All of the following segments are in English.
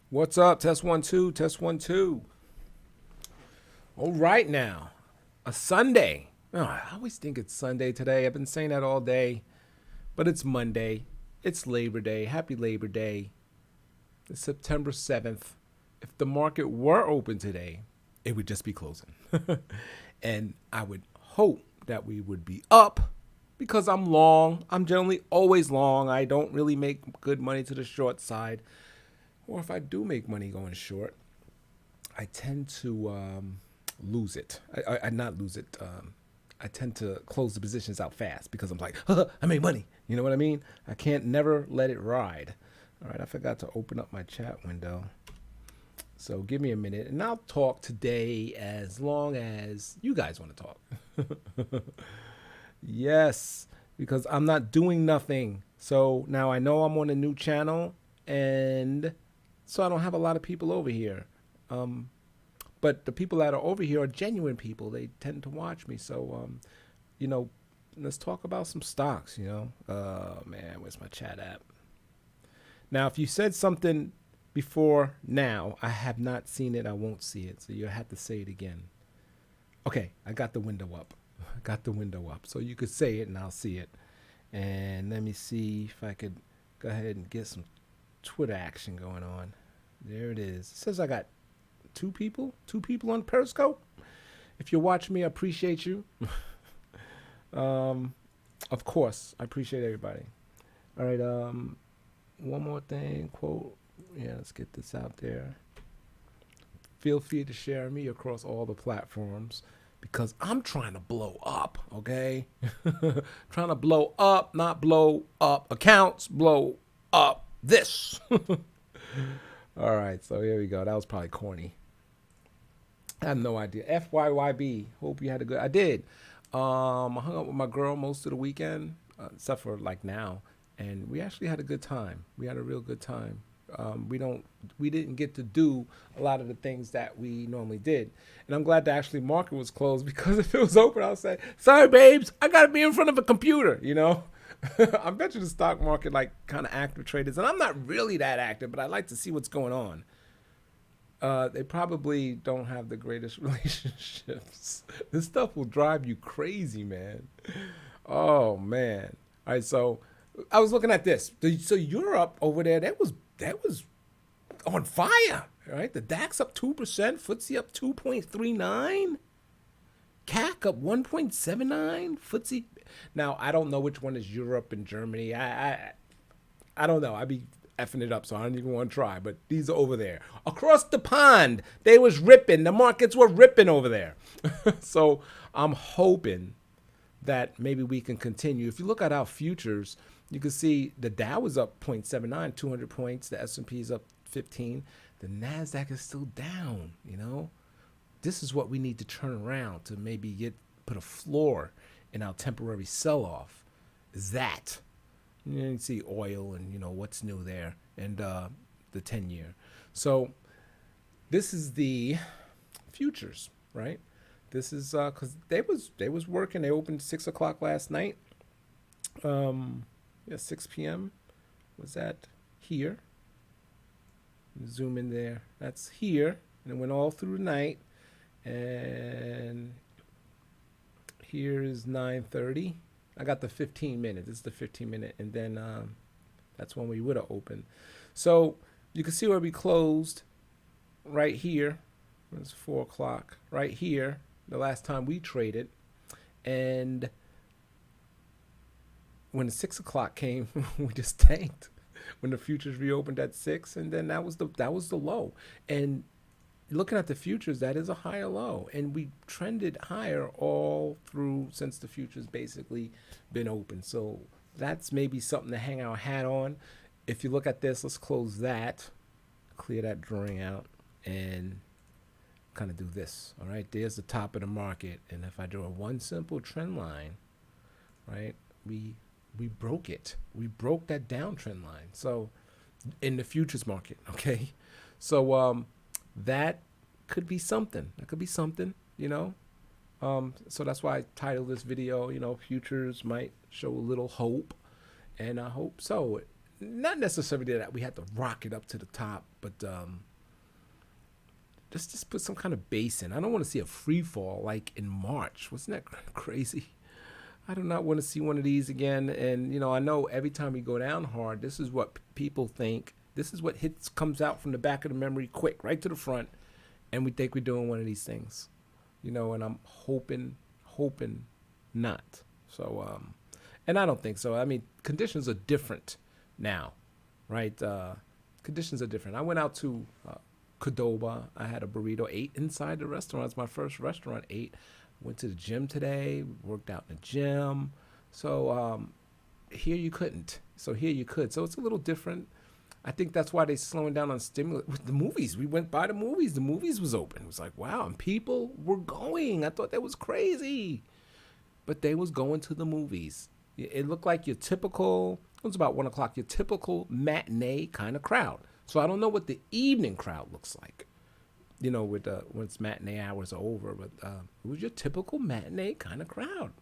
What's up? Test one, two, test one, two. All right now. A Sunday. Oh, I always think it's Sunday today. I've been saying that all day, but it's Monday. It's Labor Day. Happy Labor Day. It's September 7th. If the market were open today, it would just be closing. And I would hope that we would be up because I'm long. I'm generally always long. I don't really make good money to the short side. Or if I do make money going short, I tend to lose it. I not lose it. I tend to close the positions out fast because I'm like, I made money. You know what I mean? I can't never let it ride. All right, I forgot to open up my chat window. So give me a minute and I'll talk today as long as you guys want to talk. Yes, because I'm not doing nothing. So now I know I'm on a new channel and so I don't have a lot of people over here. Um, but the people that are over here are genuine people. They tend to watch me. So, you know, let's talk about some stocks, Man, where's my chat app? Now, if you said something before now, I have not seen it. I won't see it. So you have to say it again. Okay, I got the window up. I got the window up. So you could say it and I'll see it. And let me see if I could go ahead and get some Twitter action going on. There it is. It says I got two people on Periscope. If you're watching me, I appreciate you. um, of course, I appreciate everybody. All right. One more thing. Quote. Yeah, let's get this out there. Feel free to share me across all the platforms because I'm trying to blow up. Okay, trying to blow up, not blow up accounts. Blow up this. All right, so here we go. That was probably corny. I have no idea. FYYB. Hope you had a good. I did. I hung out with my girl most of the weekend, except for like now, and we actually had a good time. We had a real good time. We didn't get to do a lot of the things that we normally did, and I'm glad the actually market was closed because if it was open, I'll say, "Sorry, babes, I gotta be in front of a computer." I bet you the stock market like kind of active traders, and I'm not really that active, but I like to see what's going on. They probably don't have the greatest relationships. This stuff will drive you crazy, man. Oh man. All right, so I was looking at this. So Europe over there, that was on fire, right? The DAX up 2%, FTSE up 2.39, CAC up 1.79, FTSE. Now I don't know which one is Europe and Germany. I don't know. I be effing it up, so I don't even want to try. But these are over there. Across the pond, they was ripping. The markets were ripping over there. So I'm hoping that maybe we can continue. If you look at our futures, you can see the Dow is up 0.79, 200 points. The S&P is up 15. The NASDAQ is still down. This is what we need to turn around to maybe put a floor in our temporary sell-off. Is that you can see oil and what's new there and the 10-year. So this is the futures, right? This is because they was working. They opened 6 o'clock last night. Yeah, 6 p.m. was that here? Zoom in there. That's here, and it went all through the night. And here is 9:30. I got the 15 minute. This is the 15 minute, and then that's when we would have opened. So you can see where we closed right here. It's 4 o'clock right here. The last time we traded, and when the 6 o'clock came, we just tanked. When the futures reopened at 6, and then that was the low. And looking at the futures, that is a higher low, and we trended higher all through since the futures basically been open. So that's maybe something to hang our hat on. If you look at this, let's close that, clear that drawing out, and kind of do this. All right, there's the top of the market, and if I draw one simple trend line, right, we broke it. We broke that downtrend line. So in the futures market, okay. So that could be something. That could be something. So that's why I titled this video, futures might show a little hope, and I hope so. not necessarily that we had to rock it up to the top, but just put some kind of bass in. I don't want to see a free fall like in March. Wasn't that crazy? I do not want to see one of these again. And I know every time we go down hard, this is what people think. This is what comes out from the back of the memory quick, right to the front, and we think we're doing one of these things. And I'm hoping not. So, and I don't think so. I mean, conditions are different now, right? Conditions are different. I went out to Qdoba. I had a burrito, ate inside the restaurant. It's my first restaurant, ate. Went to the gym today, worked out in the gym. So here you couldn't. So here you could. So it's a little different. I think that's why they're slowing down on stimulus. With the movies, we went by the movies. The movies was open. It was like, wow, and people were going. I thought that was crazy. But they was going to the movies. It looked like your typical, it was about 1 o'clock, your typical matinee kind of crowd. So I don't know what the evening crowd looks like, with once matinee hours are over. But it was your typical matinee kind of crowd.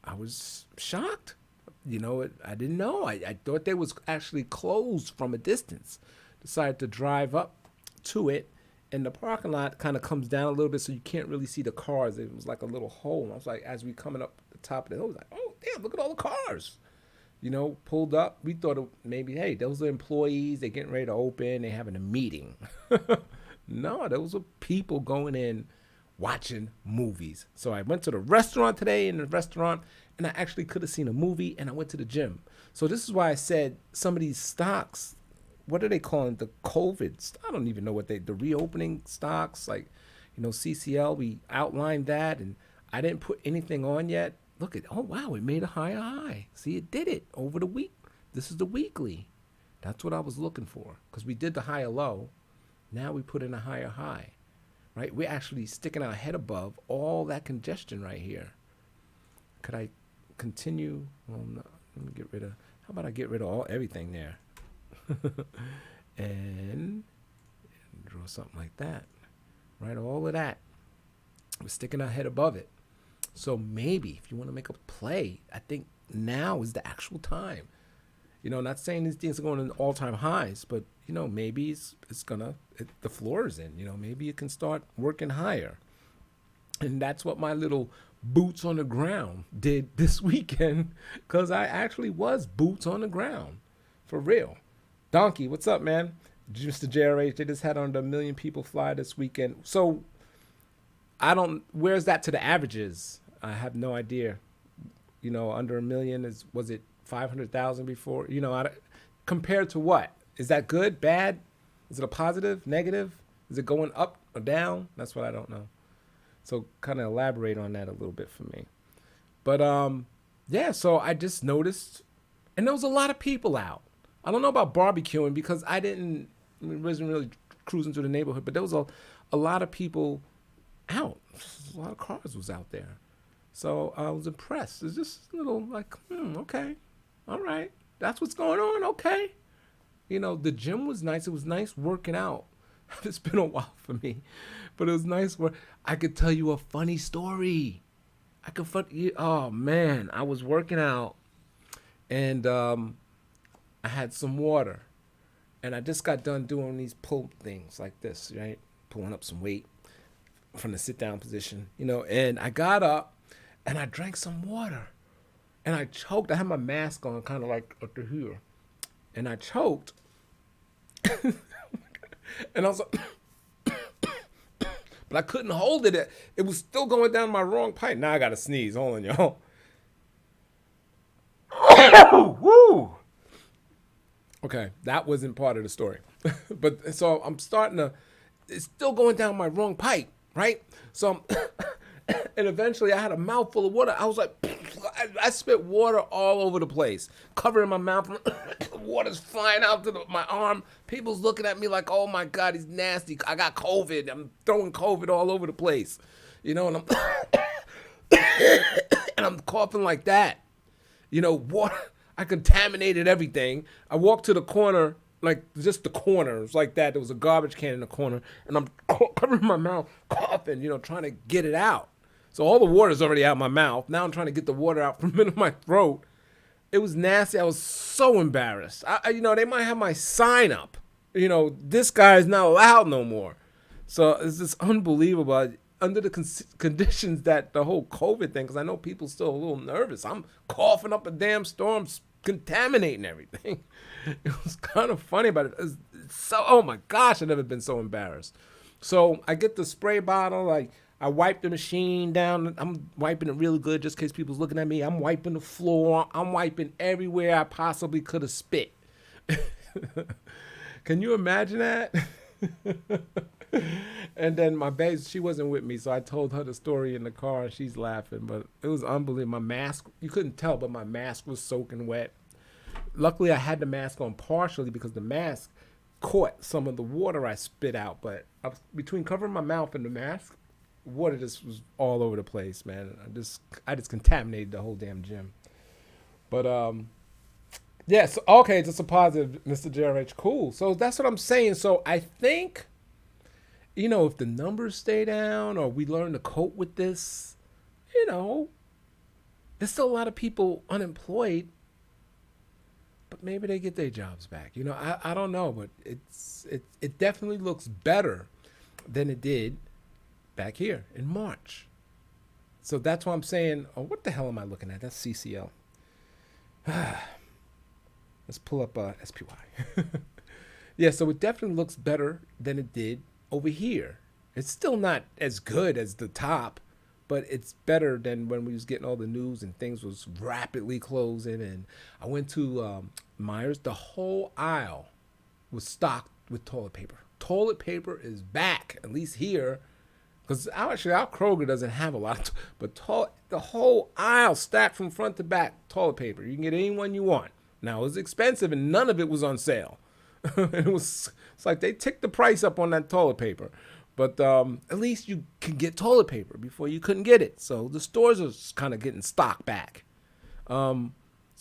I was shocked. I didn't know. I thought they was actually closed from a distance. Decided to drive up to it, and the parking lot kind of comes down a little bit so you can't really see the cars. It was like a little hole. I was like, as we coming up the top of the hill, I was like, oh, damn, look at all the cars. Pulled up. We thought maybe, hey, those are employees. They're getting ready to open. They're having a meeting. No, those were people going in watching movies. So I went to the restaurant today, and I actually could have seen a movie, and I went to the gym. So this is why I said some of these stocks, what are they calling the COVID? I don't even know what the reopening stocks, like, CCL, we outlined that, and I didn't put anything on yet. Look at, oh, wow, it made a higher high. See, it did it over the week. This is the weekly. That's what I was looking for, because we did the higher low. Now we put in a higher high, right? We're actually sticking our head above all that congestion right here. Could I continue? Well, no, let me get rid of, how about I get rid of everything there? and draw something like that, right? All of that. We're sticking our head above it. So maybe if you want to make a play, I think now is the actual time. Not saying these things are going to all-time highs, but, maybe the floor is in. Maybe it can start working higher. And that's what my little boots on the ground did this weekend, because I actually was boots on the ground, for real. Donkey, what's up, man? Mr. JRH, they just had on the 1 million people fly this weekend. So where's that to the averages? I have no idea. Under 1 million, was it 500,000 before? Compared to what? Is that good, bad? Is it a positive, negative? Is it going up or down? That's what I don't know. So kind of elaborate on that a little bit for me. But yeah, so I just noticed, and there was a lot of people out. I don't know about barbecuing because I wasn't really cruising through the neighborhood, but there was a lot of people out. A lot of cars was out there. So I was impressed. It's just a little like, okay, all right. That's what's going on, okay. The gym was nice. It was nice working out. It's been a while for me, but it was nice work. I could tell you a funny story. Oh, man. I was working out, and I had some water, and I just got done doing these pull things like this, right? Pulling up some weight from the sit-down position, and I got up, and I drank some water, and I choked. I had my mask on kind of like up to here, and I choked, and I was like, but I couldn't hold it. It was still going down my wrong pipe. Now I got to sneeze. Hold on, y'all. Woo! Okay, that wasn't part of the story. But so I'm it's still going down my wrong pipe, right? So and eventually I had a mouthful of water. I was like, I spit water all over the place, covering my mouth. Water's flying out to my arm. People's looking at me like, oh my God, he's nasty. I got COVID. I'm throwing COVID all over the place, and I'm and I'm coughing like that. Water. I contaminated everything. I walked to the corner, like just the corner. It was like that. There was a garbage can in the corner, and I'm covering my mouth, coughing, trying to get it out. So all the water's already out of my mouth. Now I'm trying to get the water out from in my throat. It was nasty. I was so embarrassed. They might have my sign up. This guy is not allowed no more. So it's just unbelievable. Under the conditions that the whole COVID thing, because I know people still a little nervous. I'm coughing up a damn storm, contaminating everything. It was kind of funny, but it's so, oh my gosh, I've never been so embarrassed. So I get the spray bottle, I wipe the machine down. I'm wiping it really good just in case people's looking at me. I'm wiping the floor. I'm wiping everywhere I possibly could have spit. Can you imagine that? And then my babe, she wasn't with me, so I told her the story in the car, and she's laughing. But it was unbelievable. My mask, you couldn't tell, but my mask was soaking wet. Luckily, I had the mask on partially because the mask caught some of the water I spit out. But between covering my mouth and the mask, water just was all over the place, man. I just contaminated the whole damn gym. But yes, okay, just a positive, Mr. JRH. Cool. So that's what I'm saying. So I think, if the numbers stay down or we learn to cope with this, there's still a lot of people unemployed, but maybe they get their jobs back. I don't know, but it definitely looks better than it did back here in March. So that's why I'm saying, oh, what the hell am I looking at? That's CCL. Let's pull up SPY. Yeah, so it definitely looks better than it did over here. It's still not as good as the top, but it's better than when we was getting all the news and things was rapidly closing. And I went to Myers. The whole aisle was stocked with toilet paper. Toilet paper is back, at least here. Because actually, our Kroger doesn't have a lot, but the whole aisle stacked from front to back, toilet paper. You can get any one you want. Now, it was expensive, and none of it was on sale. It's like they ticked the price up on that toilet paper. But at least you can get toilet paper. Before you couldn't get it. So the stores are kind of getting stock back. So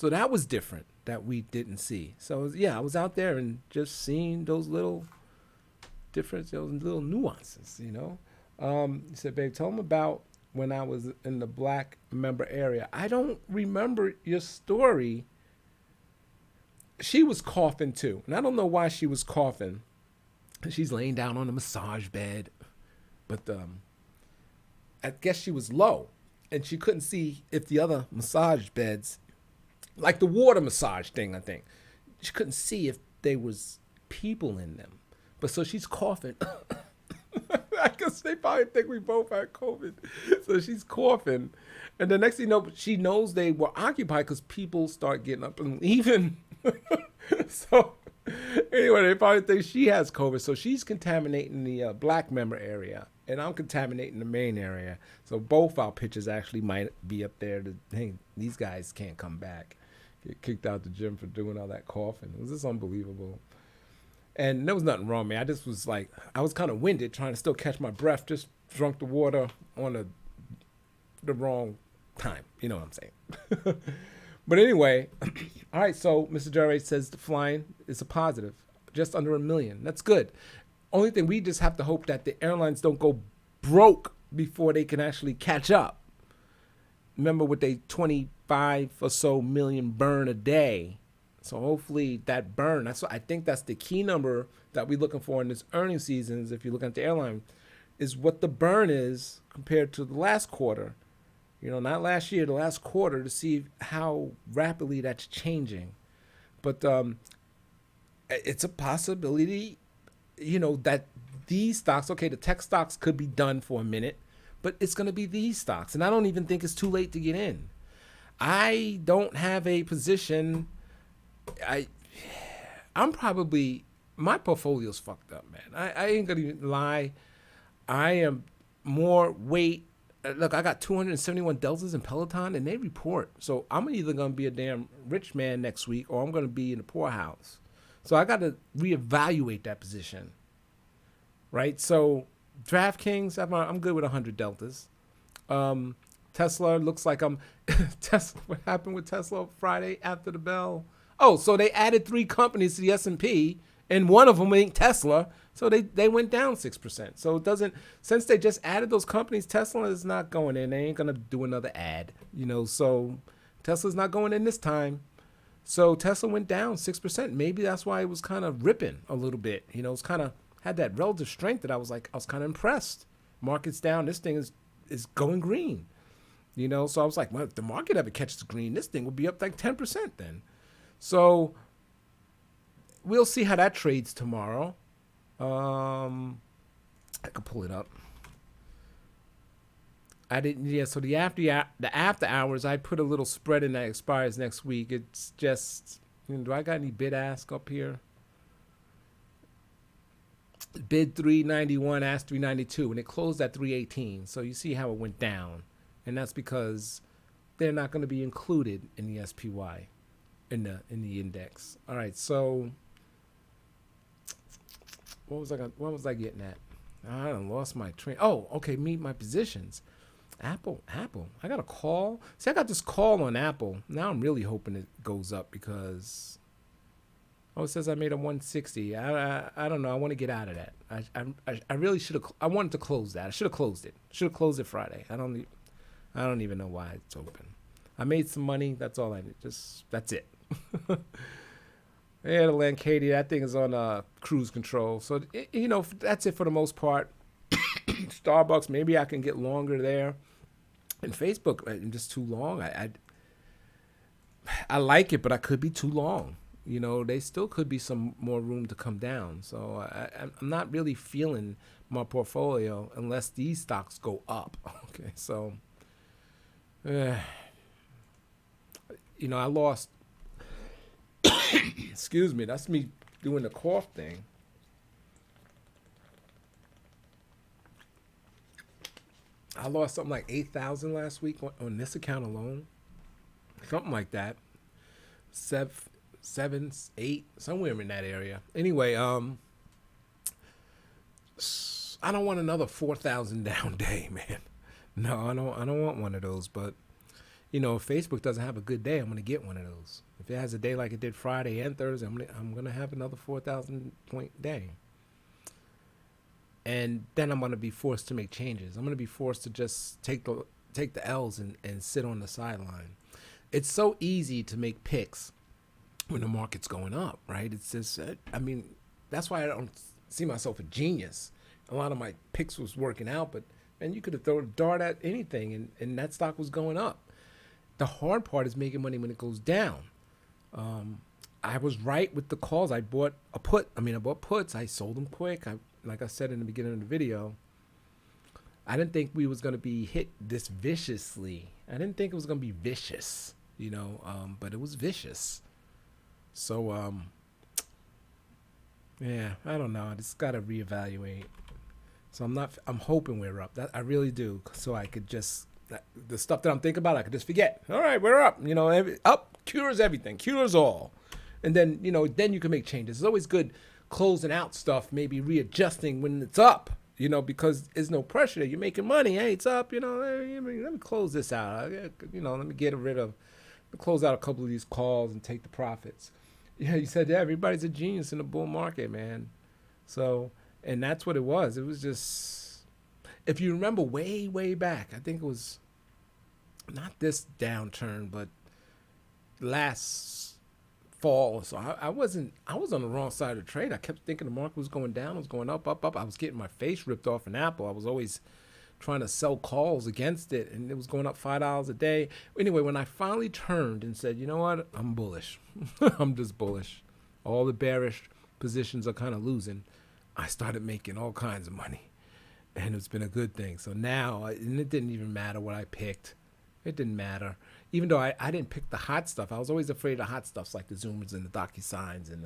that was different that we didn't see. So, yeah, I was out there and just seeing those little differences, those little nuances, He said, babe, tell him about when I was in the black member area. I don't remember your story. She was coughing too. And I don't know why she was coughing. She's laying down on a massage bed. But I guess she was low. And she couldn't see if the other massage beds, like the water massage thing, I think. She couldn't see if there was people in them. But so she's coughing. I guess they probably think we both had COVID. So she's coughing. And the next thing you know, she knows they were occupied because people start getting up and leaving. So anyway, they probably think she has COVID. So she's contaminating the black member area. And I'm contaminating the main area. So both our pictures actually might be up there. Hey, these guys can't come back. Get kicked out the gym for doing all that coughing. It was just unbelievable. And there was nothing wrong, man. I just was like, I was kind of winded trying to still catch my breath. Just drunk the water on the wrong time. You know what I'm saying? But anyway, all right, so Mr. Jerry says the flying is a positive. Just under 1 million. That's good. Only thing, we just have to hope that the airlines don't go broke before they can actually catch up. Remember with they 25 or so million burn a day. So hopefully that burn, I think that's the key number that we're looking for in this earnings season, is if you're looking at the airline, is what the burn is compared to the last quarter. Not last year, the last quarter, to see how rapidly that's changing. But it's a possibility, that these stocks, okay, the tech stocks could be done for a minute, but it's going to be these stocks. And I don't even think it's too late to get in. I don't have a position. I'm probably, my portfolio's fucked up, man. I ain't gonna even lie. I am more weight. Look, I got 271 deltas in Peloton, and they report. So I'm either gonna be a damn rich man next week, or I'm gonna be in the poorhouse. So I got to reevaluate that position, right? So DraftKings, I'm good with 100 deltas. Tesla looks like I'm. Tesla. What happened with Tesla Friday after the bell? Oh, so they added 3 companies to the S&P, and one of them ain't Tesla, so they went down 6%. So it doesn't, since they just added those companies, Tesla is not going in. They ain't going to do another ad, so Tesla's not going in this time. So Tesla went down 6%. Maybe that's why it was kind of ripping a little bit. You know, it's kind of had that relative strength that I was kind of impressed. Market's down. This thing is going green. You know, so I was like, well, if the market ever catches green, this thing will be up like 10% then. So we'll see how that trades tomorrow. I could pull it up. I didn't. Yeah. So the after hours, I put a little spread in that expires next week. It's just, do I got any bid ask up here? Bid 391, ask 392, and it closed at 318. So you see how it went down, and that's because they're not going to be included in the SPY, in the index. All right. So what was I getting at? I done lost my train. Oh, okay. Meet my positions. Apple. I got a call. See, I got this call on Apple. Now I'm really hoping it goes up because, it says I made a 160. I don't know. I want to get out of that. I really should have. I wanted to close that. I should have closed it. Should have closed it Friday. I don't even know why it's open. I made some money. That's all I need. That's it. Yeah, the Lancady, that thing is on cruise control. So, that's it for the most part. Starbucks, maybe I can get longer there. And Facebook, I'm just too long. I like it, but I could be too long. They still could be some more room to come down. So I'm not really feeling my portfolio unless these stocks go up. Okay, so, I lost. Excuse me, that's me doing the cough thing. I lost something like 8,000 last week on this account alone. Something like that. 7, 8, somewhere in that area. Anyway, I don't want another 4,000 down day, man. No, I don't want one of those. But if Facebook doesn't have a good day, I'm gonna get one of those. If it has a day like it did Friday and Thursday, I'm gonna have another 4,000 point day. And then I'm going to be forced to make changes. I'm going to be forced to just take the L's and sit on the sideline. It's so easy to make picks when the market's going up, right? It's just, that's why I don't see myself a genius. A lot of my picks was working out, but man, you could have thrown a dart at anything and that stock was going up. The hard part is making money when it goes down. I was right with the calls. I bought puts. I sold them quick. Like I said in the beginning of the video, I didn't think we was going to be hit this viciously. I didn't think it was going to be vicious, but it was vicious. So, yeah, I don't know. I just got to reevaluate. So I'm hoping we're up. I really do. So I could just, the stuff that I'm thinking about, I could just forget. All right, we're up. Up cures everything, cures all. And then, then you can make changes. It's always good closing out stuff, maybe readjusting when it's up, because there's no pressure there. You're making money. Hey, it's up, let me close this out. Let me close out a couple of these calls and take the profits. Yeah, you said, yeah, everybody's a genius in the bull market, man. So, and that's what it was. It was just, if you remember way, way back, I think it was not this downturn, but last fall. So I was on the wrong side of the trade. I kept thinking the market was going down, it was going up. I was getting my face ripped off in Apple. I was always trying to sell calls against it, and it was going up $5 a day. Anyway, when I finally turned and said, you know what, I'm bullish. I'm just bullish. All the bearish positions are kind of losing. I started making all kinds of money, and it's been a good thing. So now, and it didn't even matter what I picked. It didn't matter. Even though I didn't pick the hot stuff, I was always afraid of hot stuffs like the Zoomers and the DocuSigns and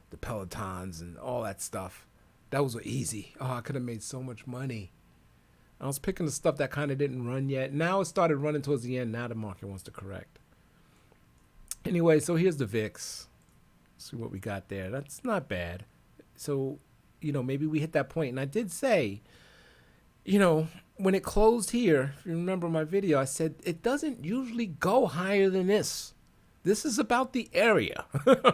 the Pelotons and all that stuff. That was easy. Oh, I could have made so much money. I was picking the stuff that kind of didn't run yet. Now it started running towards the end. Now the market wants to correct. Anyway, so here's the VIX. See what we got there. That's not bad. So, maybe we hit that point. And I did say, when it closed here, if you remember my video, I said it doesn't usually go higher than this. This is about the area,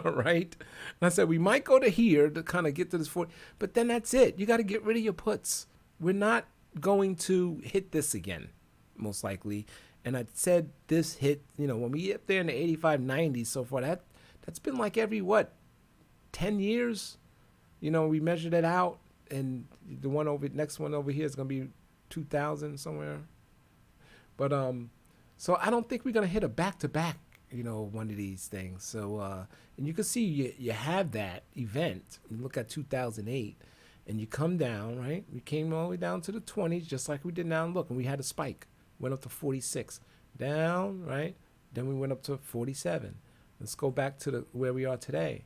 right? And I said we might go to here to kind of get to this 40, but then that's it. You got to get rid of your puts. We're not going to hit this again, most likely. And I said this hit, when we get there in the 85, 90 so far, That's been like every what, 10 years? We measured it out, and the next one over here is gonna be 2000 somewhere. But so I don't think we're gonna hit a back to back. One of these things. So and you can see you have that event. You look at 2008, and you come down, right? We came all the way down to the 20s, just like we did now. And look, and we had a spike, went up to 46, down, right? Then we went up to 47. Let's go back to where we are today.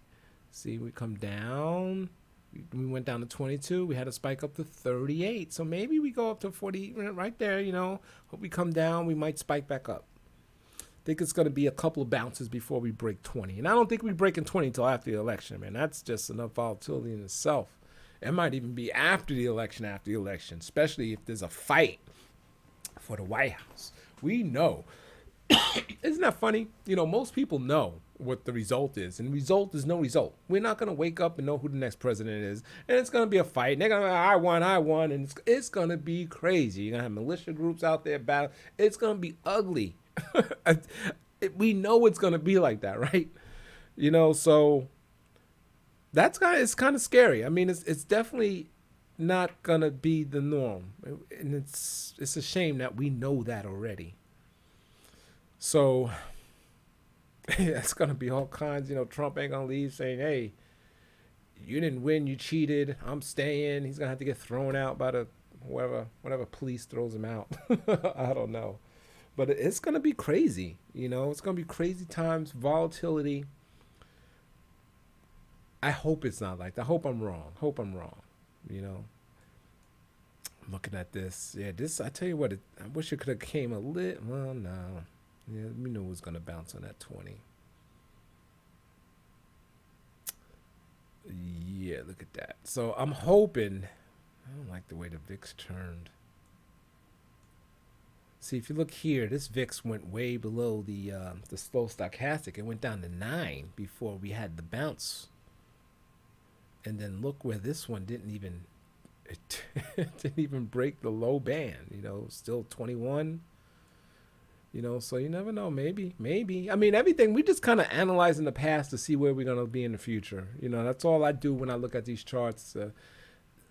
See, we come down. We went down to 22. We had a spike up to 38. So maybe we go up to 40 right there. Hope we come down. We might spike back up. Think it's going to be a couple of bounces before we break 20. And I don't think we break in 20 until after the election, man. That's just enough volatility in itself. It might even be after the election, especially if there's a fight for the White House. We know. Isn't that funny? Most people know what the result is, and the result is no result. We're not going to wake up and know who the next president is, and it's going to be a fight. And they're going to I won, and it's going to be crazy. You're going to have militia groups out there battle. It's going to be ugly. We know it's going to be like that, right? So it's kind of scary. I mean, it's definitely not going to be the norm, and it's a shame that we know that already. So it's going to be all kinds. Trump ain't going to leave saying, hey, you didn't win, you cheated, I'm staying. He's going to have to get thrown out by the whatever police throws him out. I don't know. But it's going to be crazy. It's going to be crazy times, volatility. I hope it's not like that. I hope I'm wrong. I'm looking at this. Yeah, I tell you what, I wish it could have came a little. Well, no. Yeah, we knew it was going to bounce on that 20. Yeah, look at that. So I'm hoping. I don't like the way the VIX turned. See, if you look here, this VIX went way below the slow stochastic. It went down to 9 before we had the bounce. And then look where this one didn't even break the low band. Still 21. So you never know. Maybe. I mean, everything, we just kind of analyze in the past to see where we're going to be in the future. That's all I do when I look at these charts.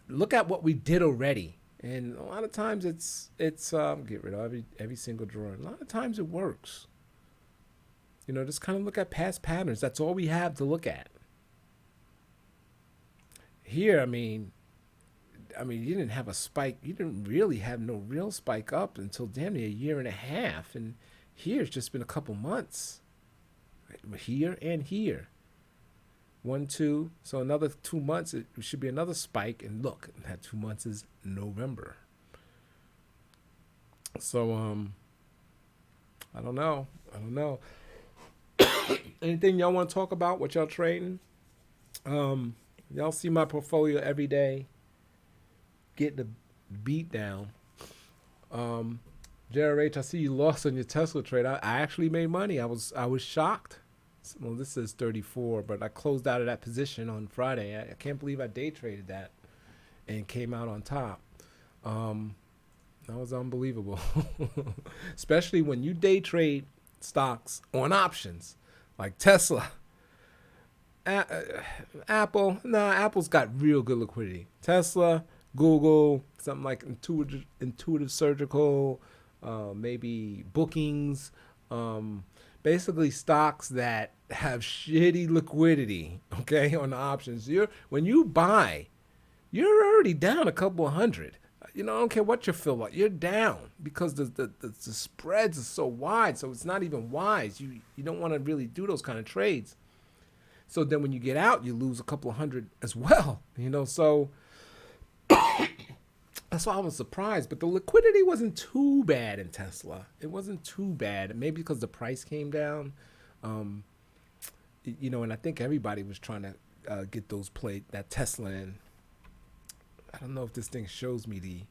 Look at what we did already. And a lot of times it's get rid of every single drawer. A lot of times it works. Just kind of look at past patterns. That's all we have to look at. Here, I mean, you didn't have a spike. You didn't really have no real spike up until damn near a year and a half. And here it's just been a couple months. Here and here. 1, 2. So another 2 months, it should be another spike. And look, that 2 months is November. So, I don't know. Anything y'all want to talk about? What y'all trading? Y'all see my portfolio every day. Get the beat down. JRH, I see you lost on your Tesla trade. I actually made money. I was shocked. Well, this says 34, but I closed out of that position on Friday. I can't believe I day traded that and came out on top. That was unbelievable. Especially when you day trade stocks on options like Tesla. Apple, Apple's got real good liquidity. Tesla, Google, something like Intuitive Surgical, maybe Bookings, basically stocks that have shitty liquidity, okay, on the options. When you buy, you're already down a couple of hundred. I don't care what you feel like, you're down because the spreads are so wide, so it's not even wise. You don't want to really do those kind of trades. So then when you get out, you lose a couple of hundred as well, so that's why I was surprised. But the liquidity wasn't too bad in Tesla. It wasn't too bad. Maybe because the price came down, and I think everybody was trying to get that Tesla in. I don't know if this thing shows me the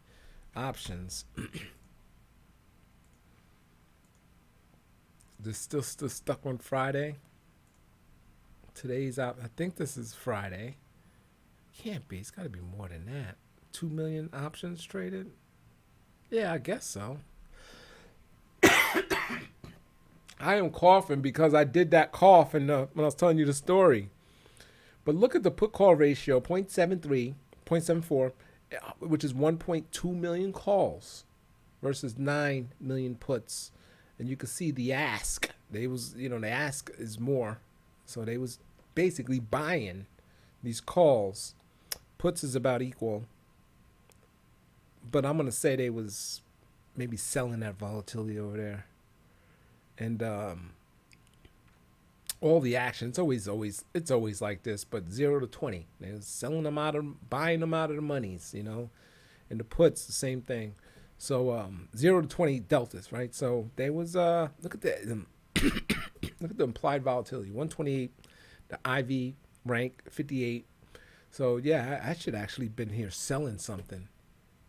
options. They're still stuck on Friday. Today's out. I think this is Friday. Can't be. It's got to be more than that. 2 million options traded. Yeah, I guess so. I am coughing because I did that cough when I was telling you the story. But look at the put call ratio 0.73, 0.74, which is 1.2 million calls versus 9 million puts. And you can see the ask. The ask is more. So they was basically buying these calls. Puts is about equal. But I'm going to say they was maybe selling that volatility over there. And all the action, it's always like this, but 0 to 20. They're selling them out of, buying them out of the monies, And the puts, the same thing. So 0 to 20 deltas, right? So they was look at the look at the implied volatility, 128, the IV rank 58. So yeah, I should actually been here selling something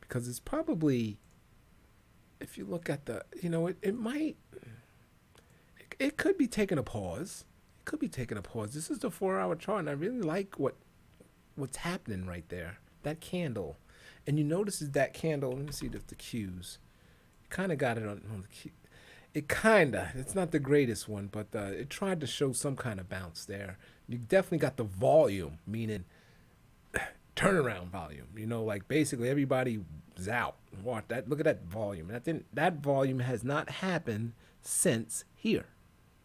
because it's probably, if you look at the, it could be taking a pause. It could be taking a pause. This is the 4-hour chart, and I really like what's happening right there. That candle. And you notice is that candle, let me see the cues. Kind of got it on the cue. It's not the greatest one, but it tried to show some kind of bounce there. You definitely got the volume, meaning turnaround volume. Like basically everybody's out. Watch that. Look at that volume. That volume has not happened since here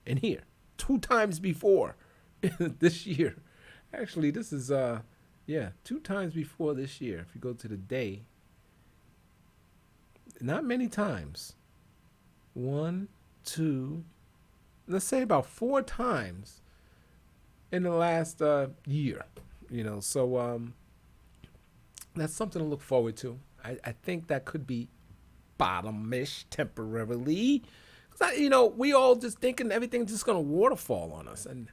and here. 2 times before this year. Actually, this is 2 times before this year. If you go to the day, not many times. 1, 2, let's say about 4 times in the last year. So that's something to look forward to. I think that could be bottom-ish temporarily. We all just thinking everything's just gonna waterfall on us, and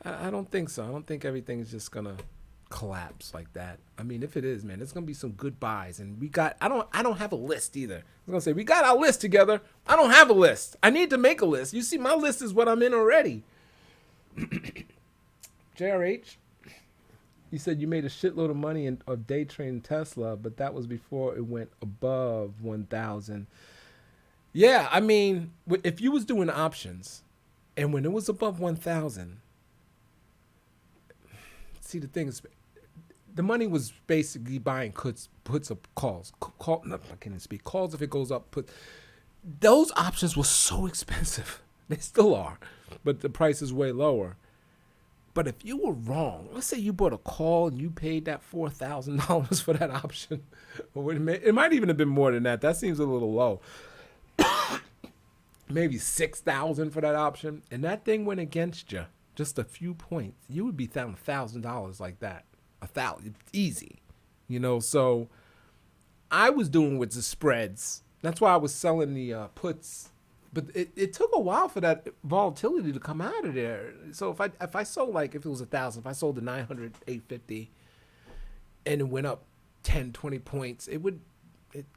I don't think so. I don't think everything's just gonna collapse like that. I mean, if it is, man, there's gonna be some good buys, and I don't have a list either. I was gonna say we got our list together. I don't have a list. I need to make a list. You see, my list is what I'm in already. JRH, you said you made a shitload of money of day trading Tesla, but that was before it went above 1,000. Yeah, I mean, if you was doing options, and when it was above 1,000, see the thing is, the money was basically buying puts of calls. No, I can't speak. Calls if it goes up. Those options were so expensive. They still are, but the price is way lower. But if you were wrong, let's say you bought a call and you paid that $4,000 for that option, it might even have been more than that. That seems a little low. Maybe 6,000 for that option, and that thing went against you just a few points, you would be down $1,000 like that. 1,000, easy. So I was doing with the spreads. That's why I was selling the puts. But it took a while for that volatility to come out of there. So if I sold, like, if it was 1,000, if I sold the 900, 850, and it went up 10, 20 points, it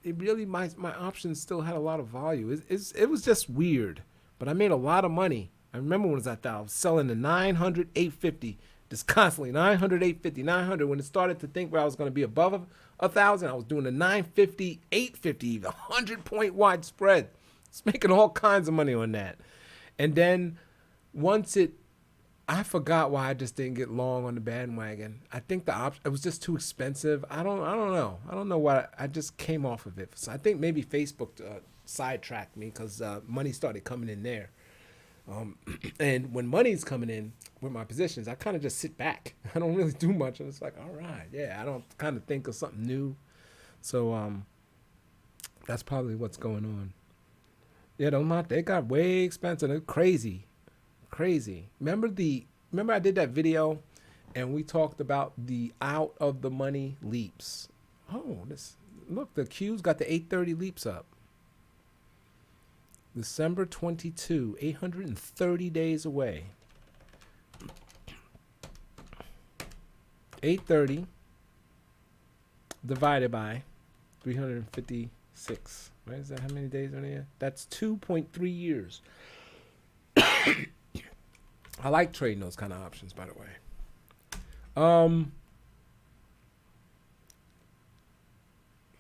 really, my options still had a lot of value. It was just weird. But I made a lot of money. I remember when it was at that, I was selling the 900, 850, just constantly 900, 850, 900. When it started to think where I was going to be above 1,000, I was doing the 950, 850, even 100-point wide spread. It's making all kinds of money on that. And then once I forgot why I just didn't get long on the bandwagon. I think it was just too expensive. I don't know. I don't know why. I just came off of it. So I think maybe Facebook sidetracked me because money started coming in there. And when money's coming in with my positions, I kind of just sit back. I don't really do much. And it's like, all right, yeah, I don't kind of think of something new. So that's probably what's going on. Yeah, they got way expensive. They're crazy. Remember I did that video and we talked about the out of the money leaps. Oh, look, the Q's got the 830 leaps up. December 22, 830 days away. 830 divided by 356. Right? Is that how many days are there? That's 2.3 years. I like trading those kind of options, by the way.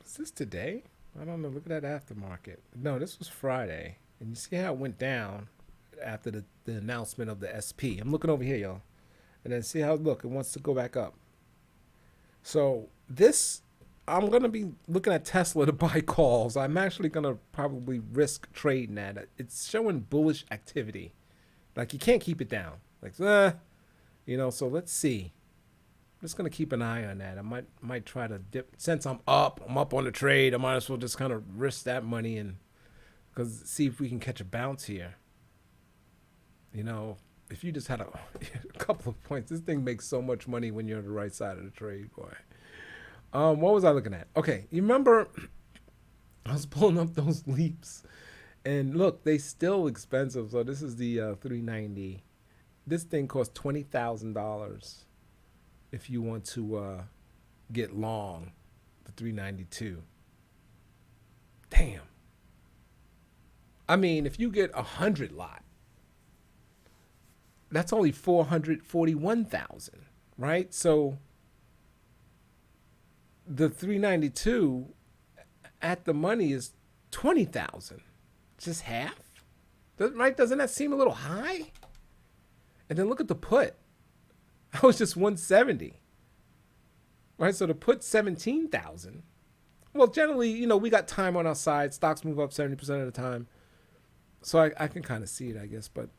Is this today? I don't know. Look at that aftermarket. No, this was Friday. And you see how it went down. after the announcement of the SP. I'm looking over here, y'all, and then see how it look. It wants to go back up. So this, I'm gonna be looking at Tesla to buy calls. I'm actually gonna probably risk trading that. It's showing bullish activity. Like you can't keep it down. Like, so let's see. I'm just gonna keep an eye on that. I might try to dip. Since I'm up on the trade. I might as well just kind of risk that money and because see if we can catch a bounce here. If you just had a couple of points, this thing makes so much money when you're on the right side of the trade, boy. What was I looking at? Okay, you remember I was pulling up those leaps, and look, they still expensive. So this is the 390. This thing costs $20,000 if you want to get long the 392. Damn. I mean, if you get 100 lot, that's only 441,000, right? So the 392 at the money is 20,000, just half, right? Doesn't that seem a little high? And then look at the put. That was just 170, right? So the put 17,000. Well, generally, we got time on our side. Stocks move up 70% of the time, so I can kind of see it, I guess. But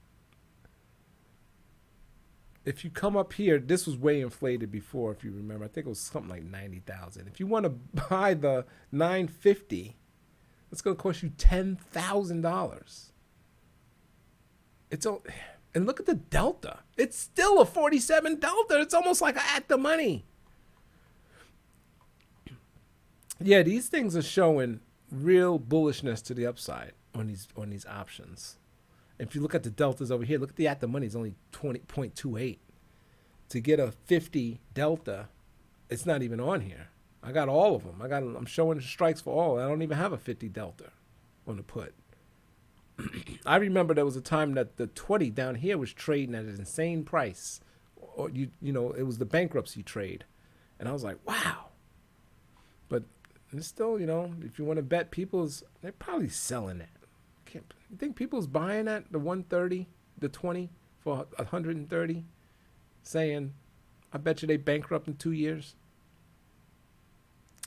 if you come up here, this was way inflated before, if you remember. I think it was something like 90,000. If you want to buy the 950, it's going to cost you $10,000. And look at the delta. It's still a 47 delta. It's almost like at the money. Yeah, these things are showing real bullishness to the upside on these options. If you look at the deltas over here, look at the at the money is only 20.28. To get a 50 delta, it's not even on here. I got all of them. I'm showing strikes for all. I don't even have a 50 delta on the put. I remember there was a time that the 20 down here was trading at an insane price. Or it was the bankruptcy trade. And I was like, wow. But it's still, if you want to bet they're probably selling that. You think people's buying that, the 130, the 20 for 130, saying, I bet you they bankrupt in 2 years?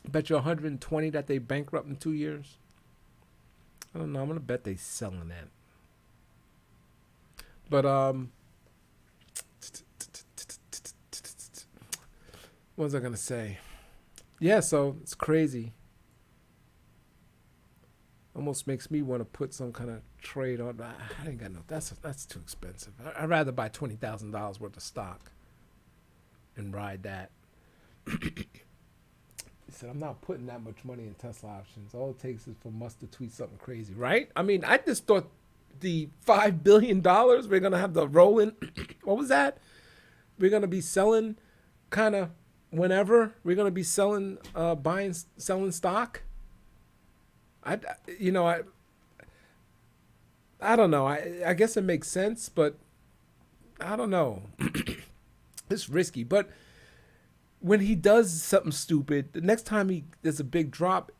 I bet you 120 that they bankrupt in 2 years? I don't know. I'm going to bet they selling that. But, what was I going to say? Yeah, so it's crazy. Almost makes me want to put some kind of trade on. I ain't got no. That's too expensive. I'd rather buy $20,000 worth of stock and ride that. He said, I'm not putting that much money in Tesla options. All it takes is for Musk to tweet something crazy, right? I mean, I just thought the $5 billion we're going to have the rolling. What was that? We're going to be selling kind of whenever. We're going to be selling, selling stock. I don't know. I guess it makes sense, but I don't know. It's risky. But when he does something stupid, the next time there's a big drop,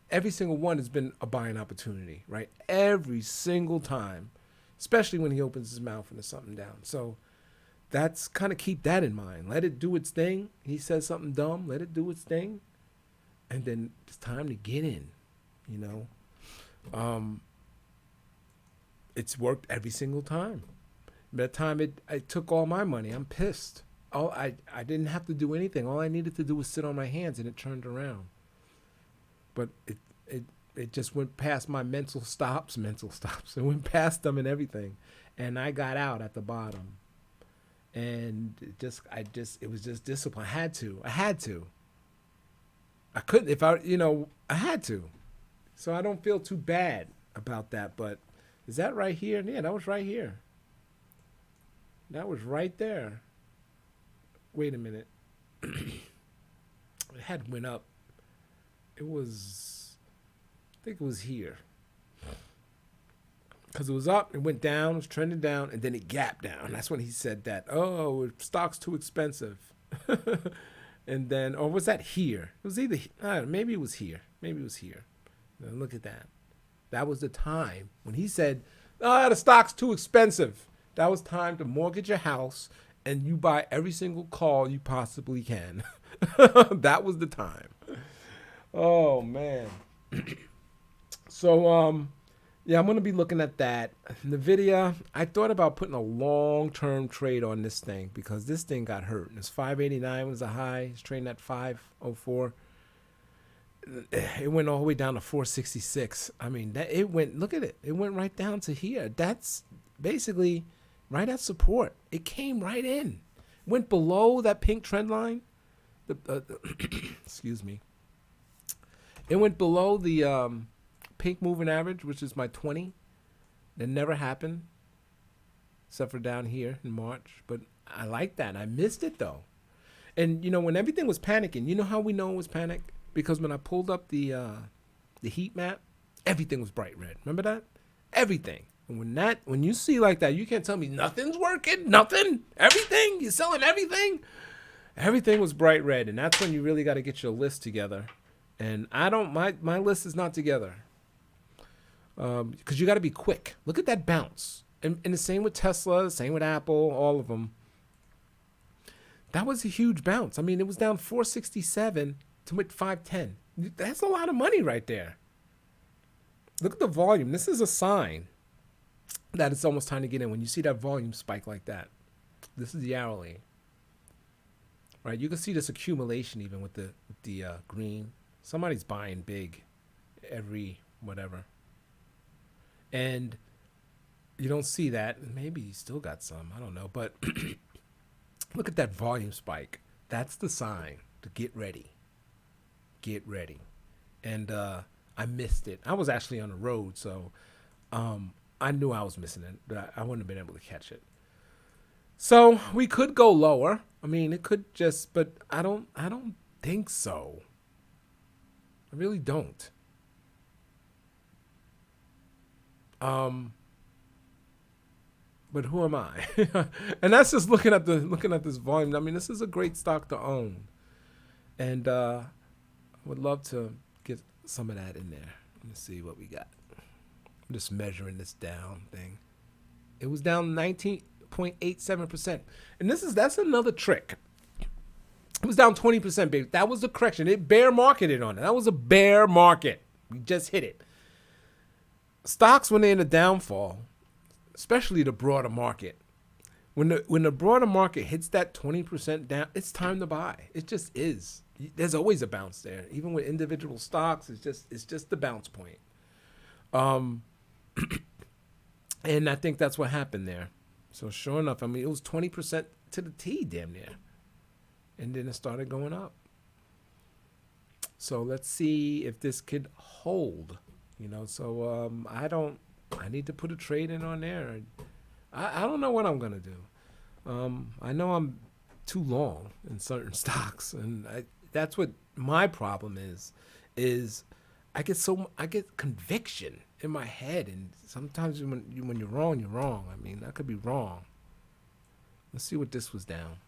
every single one has been a buying opportunity, right? Every single time, especially when he opens his mouth and there's something down. So that's kind of keep that in mind. Let it do its thing. He says something dumb, let it do its thing. And then it's time to get in, It's worked every single time. By the time it took all my money, I'm pissed. I didn't have to do anything. All I needed to do was sit on my hands and it turned around. But it just went past my mental stops. It went past them and everything. And I got out at the bottom. And it was just discipline. I had to. I couldn't, I had to. So I don't feel too bad about that. But is that right here? Yeah, that was right here. That was right there. Wait a minute. It had went up. I think it was here. Because it was up, it went down, it was trending down, and then it gapped down. That's when he said that, stock's too expensive. And then, or was that here? It was either, maybe it was here. And look at that. That was the time when he said, the stock's too expensive. That was time to mortgage your house and you buy every single call you possibly can. That was the time. Oh man. So yeah, I'm gonna be looking at that. Nvidia, I thought about putting a long-term trade on this thing because this thing got hurt. It's 589 was a high. It's trading at 504. It went all the way down to 466. I mean, that it went. Look at it. It went right down to here. That's basically right at support. It came right in. Went below that pink trend line. Excuse me. It went below the pink moving average, which is my 20. That never happened, except for down here in March. But I like that. I missed it though. And you know, when everything was panicking, you know how we know it was panic? Because when I pulled up the heat map, everything was bright red. Remember that? Everything. And when you see like that, you can't tell me nothing's working, nothing, everything. You're selling everything. Everything was bright red, and that's when you really got to get your list together. And I don't. My list is not together. Because you got to be quick. Look at that bounce. And the same with Tesla, same with Apple, all of them. That was a huge bounce. I mean, it was down 467 to 510. That's a lot of money right there. Look at the volume. This is a sign that it's almost time to get in. When you see that volume spike like that, this is the hourly. Right? You can see this accumulation even with the green. Somebody's buying big every whatever. And you don't see that. Maybe you still got some. I don't know. But look at that volume spike. That's the sign to get ready. Get ready. And I missed it. I was actually on the road, so I knew I was missing it, but I wouldn't have been able to catch it. So we could go lower. I mean, it could just, but I don't think so. I really don't. But who am I? And that's just looking at this volume. I mean, this is a great stock to own, and I would love to get some of that in there. Let me see what we got. I'm just measuring this down thing. It was down 19.87%, and that's another trick. It was down 20%, baby. That was the correction. It bear marketed on it. That was a bear market. We just hit it. Stocks, when they're in a downfall, especially the broader market, when the broader market hits that 20% down, it's time to buy. It just is. There's always a bounce there. Even with individual stocks, it's just the bounce point. And I think that's what happened there. So sure enough, I mean, it was 20% to the T damn near. And then it started going up. So let's see if this could hold. So I need to put a trade in on there. I don't know what I'm going to do. I know I'm too long in certain stocks. And that's what my problem is I get conviction in my head. And sometimes when you're wrong, you're wrong. I mean, I could be wrong. Let's see what this was down.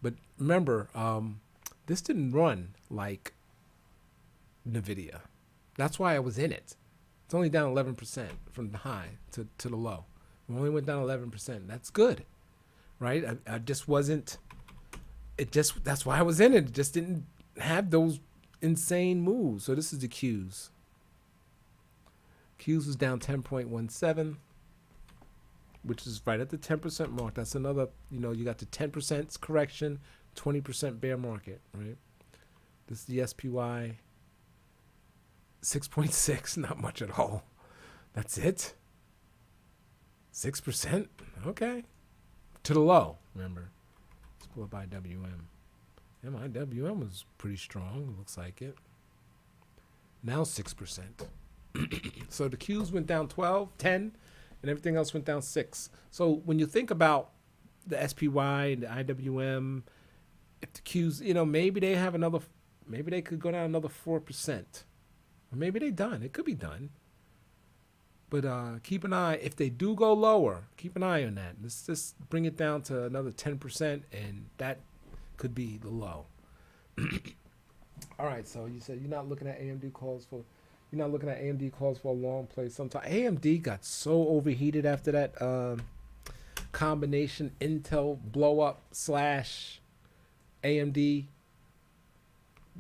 But remember, this didn't run like NVIDIA. That's why I was in it. It's only down 11% from the high to the low. It only went down 11%. That's good, right? I just wasn't. That's why I was in it. It just didn't have those insane moves. So this is the Qs. Qs was down 10.17. Which is right at the 10% mark. That's another, you got the 10% correction, 20% bear market, right? This is the SPY 6.6, not much at all. That's it. 6%? Okay. To the low, remember. Let's pull up IWM. Yeah, my IWM was pretty strong, looks like it. Now 6%. So the Qs went down 12, 10. And everything else went down 6. So when you think about the SPY and the IWM, if the Qs, maybe they could go down another 4%. Or maybe they're done. It could be done. But keep an eye. If they do go lower, keep an eye on that. Let's just bring it down to another 10%, and that could be the low. All right, so you said you're not looking at AMD calls for a long play. Sometime AMD got so overheated after that combination Intel blow up slash AMD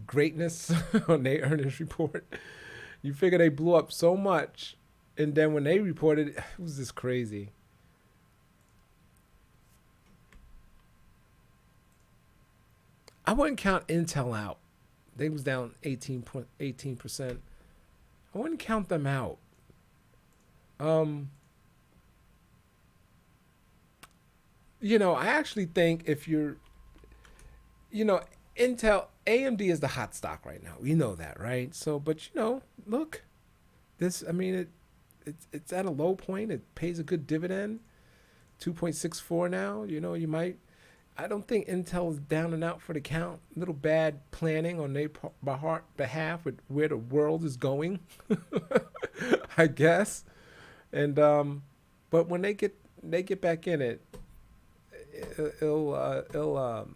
greatness on their earnings report. You figure they blew up so much, and then when they reported, it was just crazy. I wouldn't count Intel out. They was down 18%. I wouldn't count them out. Um, I actually think if you're, you know, Intel, AMD is the hot stock right now. We know that, right? So, but look, this. I mean, it's at a low point. It pays a good dividend, 2.64 now. You might. I don't think Intel is down and out for the count. A little bad planning on their behalf with where the world is going, I guess. And but when they get back in it, it'll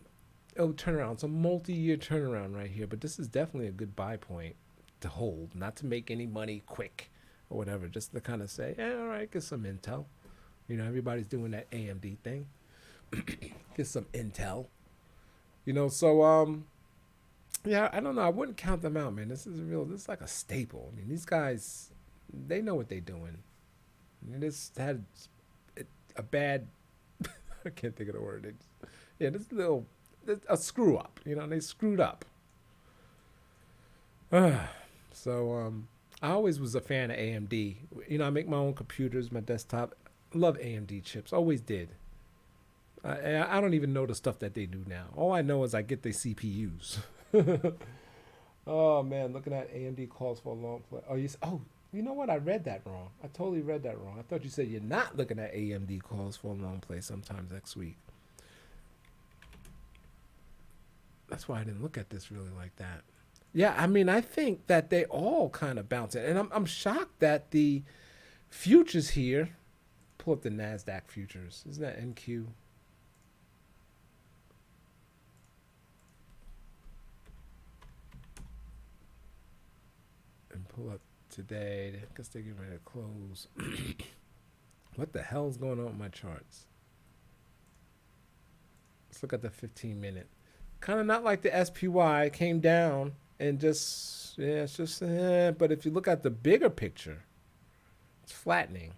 turn around. It's a multi-year turnaround right here. But this is definitely a good buy point to hold, not to make any money quick or whatever. Just to kind of say, yeah, all right, get some Intel. Everybody's doing that AMD thing. Get some Intel. So yeah, I don't know. I wouldn't count them out, man. This is like a staple. I mean, these guys, they know what they're doing. I mean, this had a bad I can't think of the word. A screw up. They screwed up. So I always was a fan of AMD. I make my own computers, my desktop. Love AMD chips. Always did. I don't even know the stuff that they do now. All I know is I get the CPUs. Oh man, looking at AMD calls for a long play. You know what? I read that wrong. I totally read that wrong. I thought you said you're not looking at AMD calls for a long play sometimes next week. That's why I didn't look at this really like that. Yeah, I mean, I think that they all kind of bounce it, and I'm shocked that the futures here. Pull up the Nasdaq futures. Isn't that NQ? And pull up today. I guess they're getting ready to close. What the hell is going on with my charts? Let's look at the 15-minute. Kind of not like the SPY. It came down and it's just, but if you look at the bigger picture, it's flattening.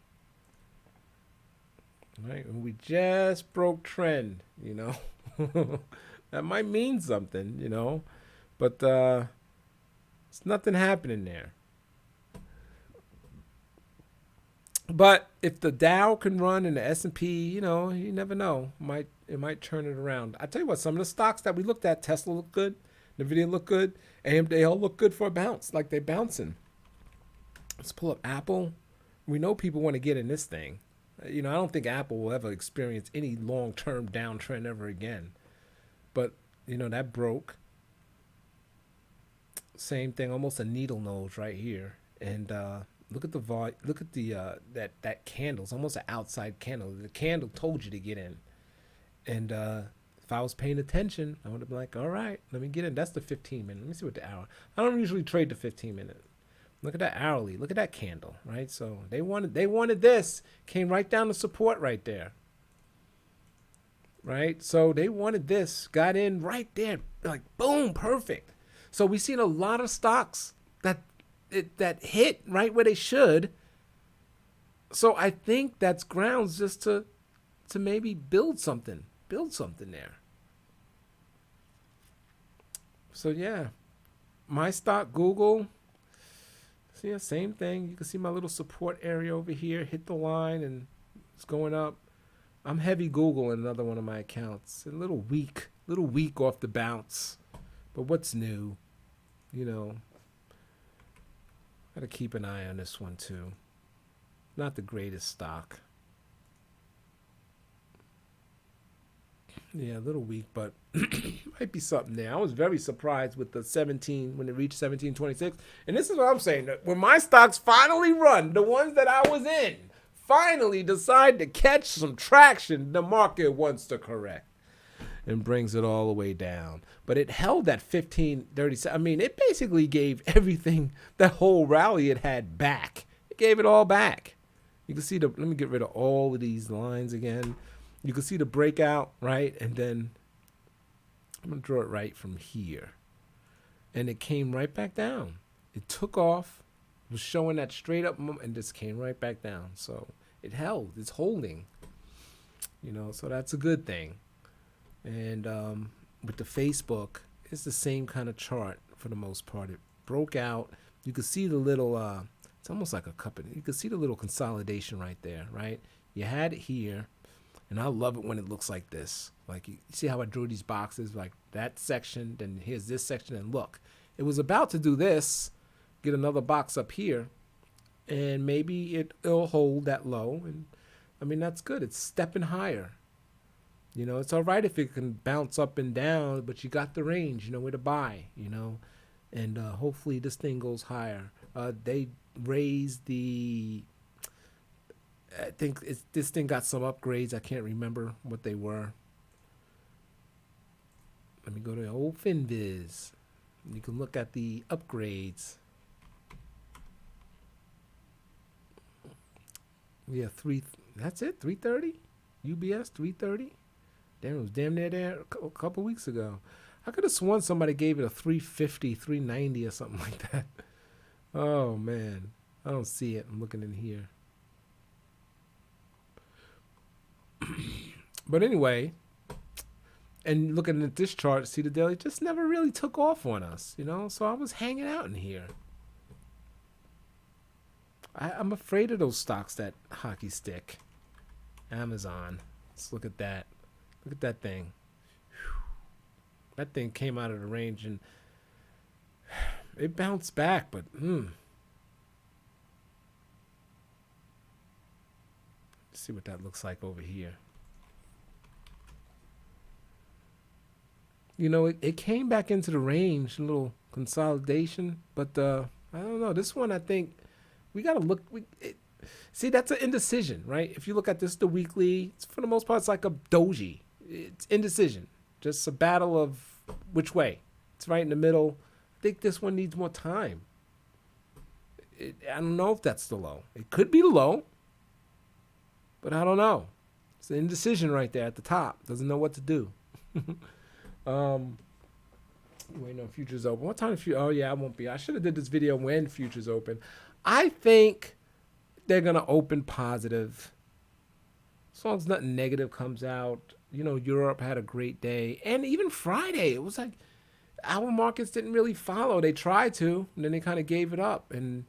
Right? And we just broke trend, That might mean something, But it's nothing happening there. But if the Dow can run and the S&P, you never know. It might turn it around. I tell you what, some of the stocks that we looked at, Tesla looked good, Nvidia looked good, AMD, they all look good for a bounce, like they're bouncing. Let's pull up Apple. We know people want to get in this thing. I don't think Apple will ever experience any long-term downtrend ever again. But, that broke. Same thing, almost a needle nose right here. And look at the that candle. It's almost an outside candle. The candle told you to get in. And if I was paying attention, I would have been like, all right, let me get in. That's the 15-minute. Let me see what the hour. I don't usually trade the 15-minute. Look at that hourly. Look at that candle, right? So they wanted this. Came right down to support right there. Right? So they wanted this. Got in right there. Like, boom, perfect. So we've seen a lot of stocks that hit right where they should. So I think that's grounds just to maybe build something there. So yeah, my stock, Google. So yeah, same thing. You can see my little support area over here. Hit the line and it's going up. I'm heavy Google in another one of my accounts. A little weak off the bounce. But what's new? Gotta keep an eye on this one too. Not the greatest stock. Yeah, a little weak, but might be something there. I was very surprised with the 17 when it reached 1726. And this is what I'm saying. When my stocks finally run, the ones that I was in, finally decide to catch some traction, the market wants to correct. and brings it all the way down. But it held that 1537. I mean, it basically gave everything, that whole rally it had back. It gave it all back. You can see let me get rid of all of these lines again. You can see the breakout, right? And then I'm going to draw it right from here. And it came right back down. It took off, was showing that straight up, and just came right back down. So it held. It's holding. So that's a good thing. And with the Facebook, it's the same kind of chart for the most part. It broke out. You can see the little, it's almost like a cup. You can see the little consolidation right there, right? You had it here, and I love it when it looks like this. Like, you see how I drew these boxes, like that section, then here's this section, and look. It was about to do this, get another box up here, and maybe it'll hold that low, and I mean, that's good. It's stepping higher. It's all right if it can bounce up and down, but you got the range, where to buy, and hopefully this thing goes higher. They raised I think this thing got some upgrades. I can't remember what they were. Let me go to old FinViz. You can look at the upgrades. Yeah, that's it, 330? UBS 330? Damn, it was damn near there a couple weeks ago. I could have sworn somebody gave it a 350, 390 or something like that. Oh, man. I don't see it. I'm looking in here. But anyway, and looking at this chart, see the daily just never really took off on us, So I was hanging out in here. I'm afraid of those stocks that hockey stick. Amazon. Let's look at that. Look at that thing. Whew. That thing came out of the range and it bounced back, but let's see what that looks like over here. It came back into the range, a little consolidation, but I don't know. This one, I think we got to look. See, that's an indecision, right? If you look at this, the weekly, for the most part, it's like a doji. It's indecision. Just a battle of which way. It's right in the middle. I think this one needs more time. I don't know if that's the low. It could be the low, but I don't know. It's an indecision right there at the top. Doesn't know what to do. Waiting on futures open. What time? Oh yeah, I won't be. I should have did this video when futures open. I think they're gonna open positive. As long as nothing negative comes out. Europe had a great day, and even Friday, it was like our markets didn't really follow. They tried to, and then they kind of gave it up, and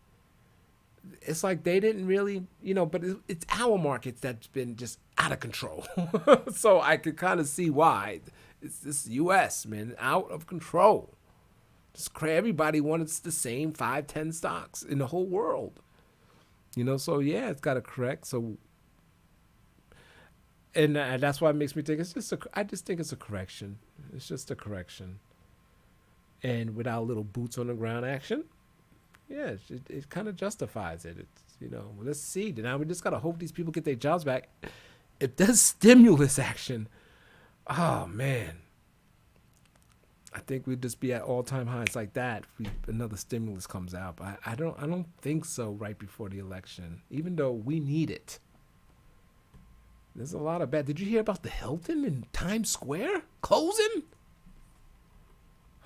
it's like they didn't really, but it's our markets that's been just out of control. So I could kind of see why. It's this U.S., man, out of control. Just everybody wants the same 5, 10 stocks in the whole world. So yeah, it's got to correct. So, and that's why it makes me think I just think it's a correction. It's just a correction. And without little boots on the ground action, yeah, it kind of justifies it. It's, let's see. Now we just got to hope these people get their jobs back. If there's stimulus action, oh man, I think we'd just be at all-time highs like that if another stimulus comes out. But I don't think so right before the election, even though we need it. There's a lot of bad. Did you hear about the Hilton in Times Square closing?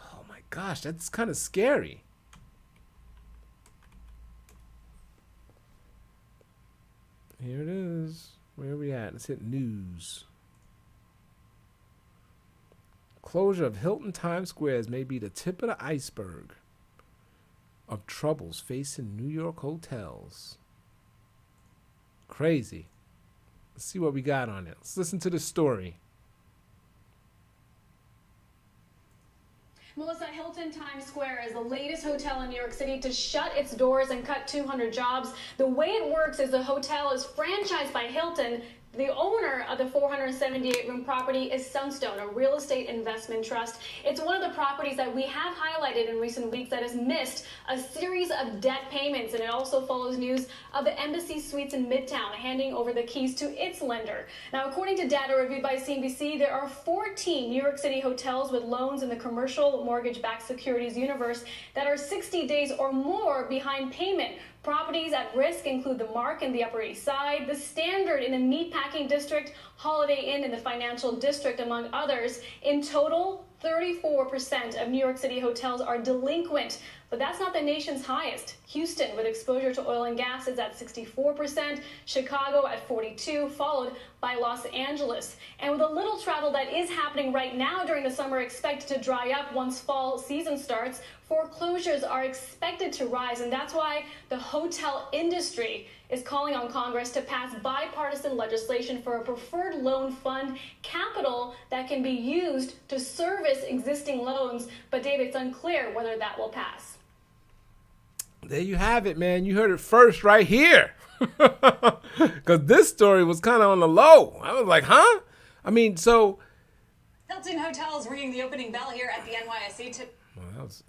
Oh my gosh, that's kind of scary. Here it is. Where are we at? Let's hit news. Closure of Hilton Times Squares may be the tip of the iceberg of troubles facing New York hotels. Crazy. Let's see what we got on it. Let's listen to the story. Melissa, Hilton Times Square is the latest hotel in New York City to shut its doors and cut 200 jobs. The way it works is the hotel is franchised by Hilton. The owner of the 478-room property is Sunstone, a real estate investment trust. It's one of the properties that we have highlighted in recent weeks that has missed a series of debt payments, and it also follows news of the Embassy Suites in Midtown handing over the keys to its lender. Now, according to data reviewed by CNBC, there are 14 New York City hotels with loans in the commercial mortgage-backed securities universe that are 60 days or more behind payment. Properties at risk include the Mark in the Upper East Side, the Standard in the Meatpacking District, Holiday Inn in the Financial District, among others. In total, 34% of New York City hotels are delinquent, but that's not the nation's highest. Houston, with exposure to oil and gas, is at 64%, Chicago at 42%, followed by Los Angeles. And with a little travel that is happening right now during the summer expected to dry up once fall season starts, foreclosures are expected to rise, and that's why the hotel industry is calling on Congress to pass bipartisan legislation for a preferred loan fund capital that can be used to service existing loans. But David, it's unclear whether that will pass. There you have it, man. You heard it first right here. Because this story was kind of on the low. I was like, huh? I mean, so... Hilton Hotels ringing the opening bell here at the NYSE.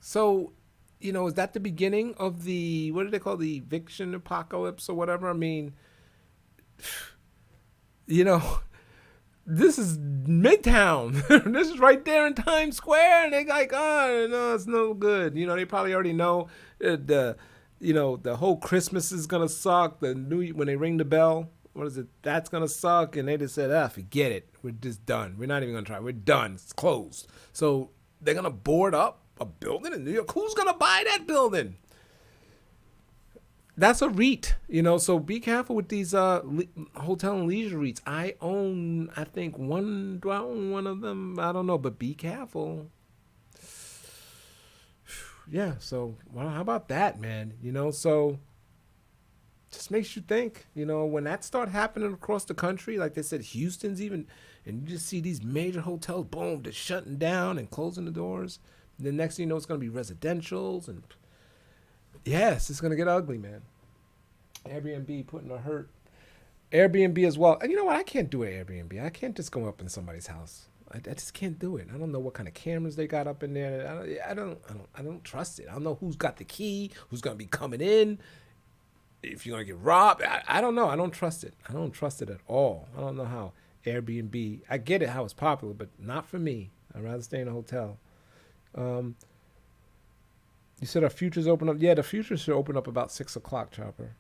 So, you know, is that the beginning of the, what do they call the eviction apocalypse or whatever? I mean, you know, this is Midtown. This is right there in Times Square. And they're like, oh, no, it's no good. You know, they probably already know the whole Christmas is going to suck. When they ring the bell, what is it? That's going to suck. And they just said, forget it. We're just done. We're not even going to try. We're done. It's closed. So they're going to board up a building in New York. Who's going to buy that building? That's a REIT, you know, so be careful with these hotel and leisure REITs. I think one of them. I don't know, but be careful. Yeah, so well, how about that, man? You know, so just makes you think, you know, when that start happening across the country, like they said, Houston's even, and you just see these major hotels, boom, they're shutting down and closing the doors. The next thing you know, it's going to be residentials. And yes, it's going to get ugly, man. Airbnb putting a hurt. Airbnb as well. And you know what? I can't do an Airbnb. I can't just go up in somebody's house. I just can't do it. I don't know what kind of cameras they got up in there. I don't trust it. I don't know who's got the key, who's going to be coming in, if you're going to get robbed. I don't know. I don't trust it. I don't trust it at all. I don't know how Airbnb, I get it how it's popular, but not for me. I'd rather stay in a hotel. You said our futures open up. Yeah, the futures should open up about 6 o'clock, Chopper.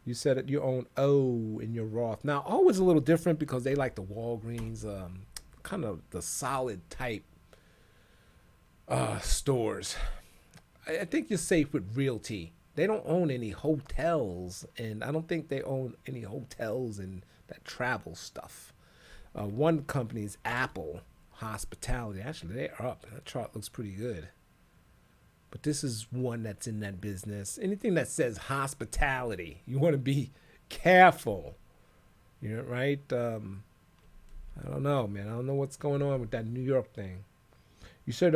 You said it. You own O in your Roth. Now, O is a little different because they like the Walgreens, kind of the solid type stores. I think you're safe with Realty. They don't own any hotels, and I don't think they own any hotels and that travel stuff. One company is Apple Hospitality. Actually, they're up. That chart looks pretty good. But this is one that's in that business. Anything that says hospitality, you want to be careful. You know, right? I don't know, man. I don't know what's going on with that New York thing. You said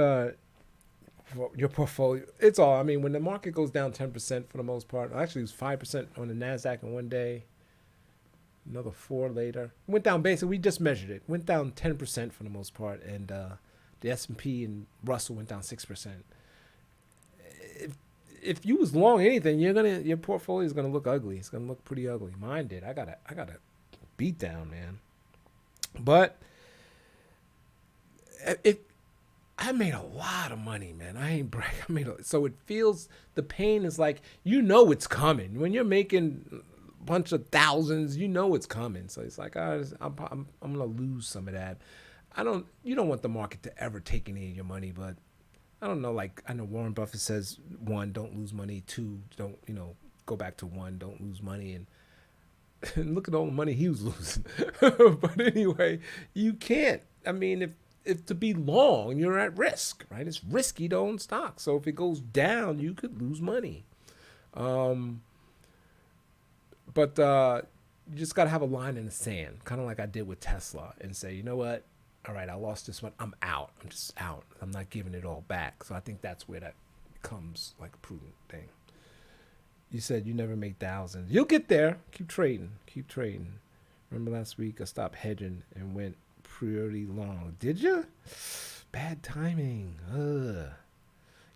your portfolio, it's all, I mean, when the market goes down 10% for the most part, actually it was 5% on the NASDAQ in one day, another 4 later. Went down basically, we just measured it. Went down 10% for the most part, and the S&P and Russell went down 6%. If you was long anything, your portfolio is gonna look ugly. It's gonna look pretty ugly. Mine did. I got a beat down, man. But I made a lot of money, man. I ain't brag. So it feels, the pain is like, you know it's coming. When you're making a bunch of thousands, you know it's coming. So it's like, I'm gonna lose some of that. You don't want the market to ever take any of your money, but I don't know, like, I know Warren Buffett says, 1, don't lose money. 2, don't, go back to 1, don't lose money. And look at all the money he was losing. But anyway, you can't. I mean, if to be long, you're at risk, right? It's risky to own stocks. So if it goes down, you could lose money. But you just got to have a line in the sand, kind of like I did with Tesla, and say, you know what? All right, I lost this one. I'm out. I'm just out. I'm not giving it all back. So I think that's where that becomes like a prudent thing. You said you never make thousands. You'll get there. Keep trading. Remember last week I stopped hedging and went pretty long. Did you? Bad timing. Ugh.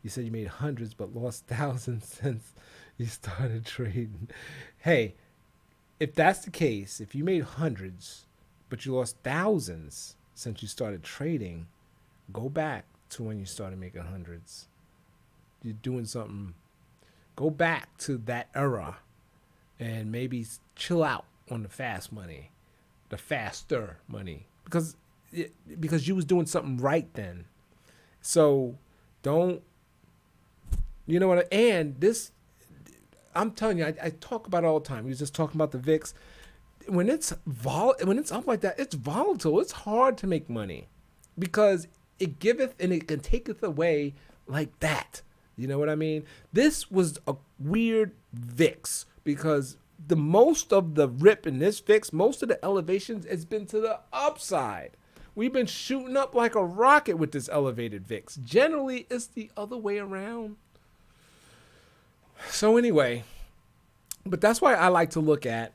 You said you made hundreds but lost thousands since you started trading. Hey, if that's the case, if you made hundreds but you lost thousands since you started trading, go back to when you started making hundreds. You're doing something. Go back to that era and maybe chill out on the fast money, the faster money, because you was doing something right then. So don't, you know what? And this, I'm telling you, I talk about it all the time. We was just talking about the VIX. When it's up like that, it's volatile. It's hard to make money because it giveth and it can taketh away like that. You know what I mean? This was a weird VIX because the most of the rip in this VIX, most of the elevations has been to the upside. We've been shooting up like a rocket with this elevated VIX. Generally, it's the other way around. So anyway, but that's why I like to look at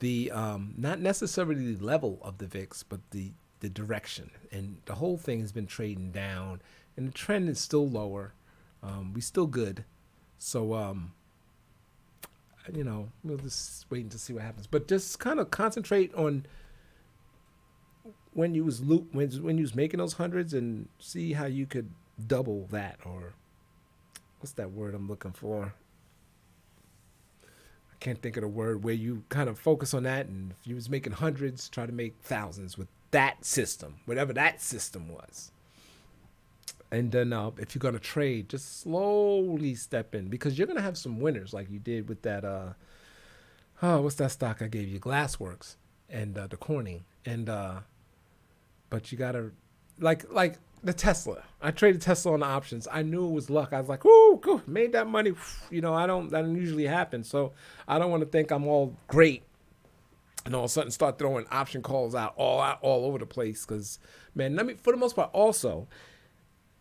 the, not necessarily the level of the VIX, but the direction. And the whole thing has been trading down and the trend is still lower. We still good. So, you know, we'll just waiting to see what happens. But just kind of concentrate on when you was when you was making those hundreds and see how you could double that, or what's that word I'm looking for? I can't think of the word where you kind of focus on that. And if you was making hundreds, try to make thousands with that system, whatever that system was. And then if you're going to trade, just slowly step in because you're going to have some winners like you did with that, what's that stock I gave you? Glassworks and the Corning. And, but you got to, like the Tesla. I traded Tesla on the options. I knew it was luck. I was like, whoo, cool, made that money. You know, that don't usually happen. So I don't want to think I'm all great and all of a sudden start throwing option calls out all over the place. Because, man, for the most part, also,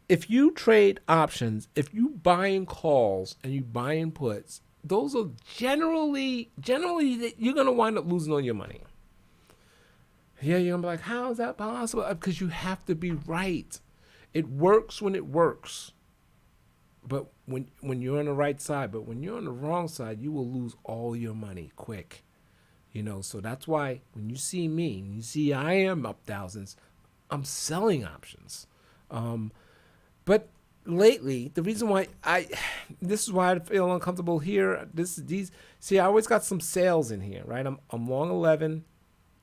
if you trade options, if you buying calls and you buying puts, those are generally you're going to wind up losing all your money. Yeah, you're going to be like, how is that possible? Because you have to be right. It works when it works. But when you're on the right side, but when you're on the wrong side, you will lose all your money quick. You know, so that's why when you see me, and you see I am up thousands, I'm selling options. But lately, the reason why this is why I feel uncomfortable here. See, I always got some sales in here, right? I'm long 11,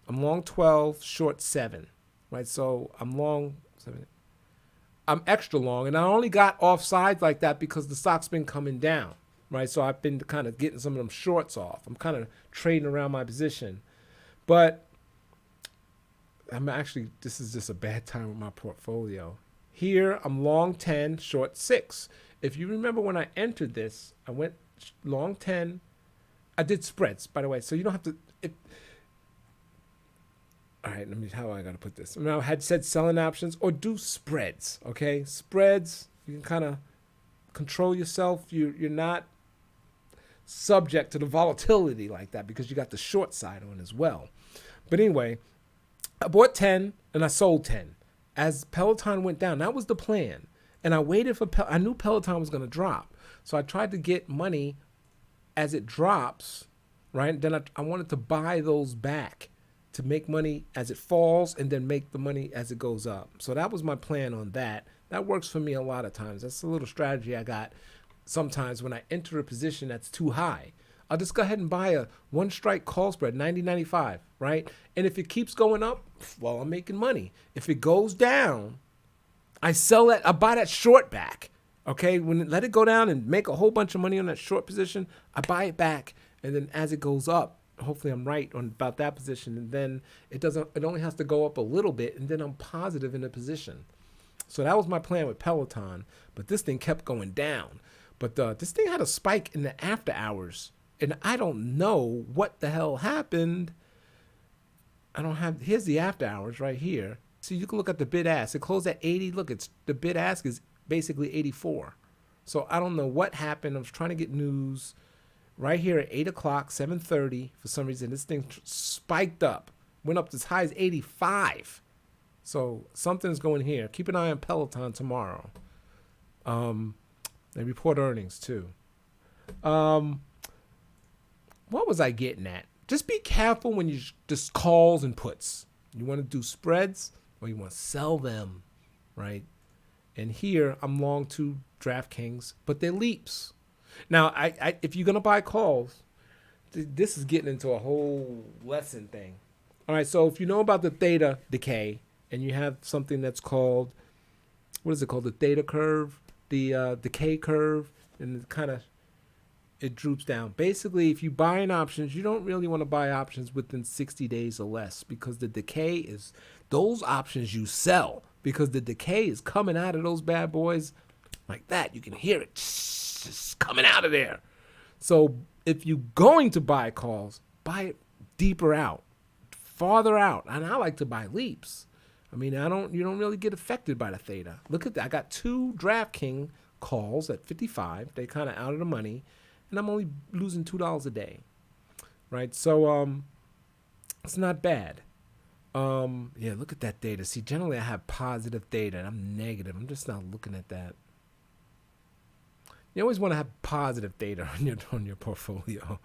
I'm long 12, short 7, right? So I'm long 7. I'm extra long, and I only got off sides like that because the stock's been coming down, right? So I've been kind of getting some of them shorts off. I'm kind of trading around my position, but this is just a bad time with my portfolio. Here, I'm long 10, short 6. If you remember when I entered this, I went long 10. I did spreads, by the way, so you don't have to. All right, how I got to put this? Now, I had said selling options or do spreads, okay? Spreads, you can kind of control yourself. You're not subject to the volatility like that because you got the short side on as well. But anyway, I bought 10 and I sold 10. As Peloton went down, that was the plan. And I waited for, I knew Peloton was going to drop. So I tried to get money as it drops, right? Then I wanted to buy those back to make money as it falls and then make the money as it goes up. So that was my plan on that. That works for me a lot of times. That's a little strategy I got sometimes when I enter a position that's too high. I'll just go ahead and buy a one strike call spread, 90.95, right? And if it keeps going up, well, I'm making money. If it goes down, I sell that, I buy that short back, okay? Let it go down and make a whole bunch of money on that short position, I buy it back. And then as it goes up, hopefully I'm right on about that position. And then it only has to go up a little bit and then I'm positive in the position. So that was my plan with Peloton, but this thing kept going down. But this thing had a spike in the after hours. And I don't know what the hell happened. Here's the after hours right here. So you can look at the bid ask. It closed at 80. Look, the bid ask is basically 84. So I don't know what happened. I was trying to get news. right here at 8 o'clock, 7:30. For some reason, this thing spiked up, went up as high as 85. So something's going here. Keep an eye on Peloton tomorrow. They report earnings too. What was I getting at? Just be careful when you just calls and puts. You want to do spreads or you want to sell them, right? And here I'm long to DraftKings, but they're leaps. Now, I if you're gonna buy calls, this is getting into a whole lesson thing. All right, so if you know about the theta decay, and you have something that's called, what is it called? The theta curve, the decay curve, and it droops down. Basically, if you buy in options, you don't really want to buy options within 60 days or less because the decay is those options you sell because the decay is coming out of those bad boys like that. You can hear it just coming out of there. So if you're going to buy calls, buy it deeper out, farther out. And I like to buy leaps. I mean, you don't really get affected by the theta. Look at that. I got 2 DraftKings calls at 55. They kind of out of the money. And I'm only losing $2 a day. Right? So it's not bad. Yeah, look at that data. See, generally I have positive data and I'm negative. I'm just not looking at that. You always want to have positive data on your portfolio.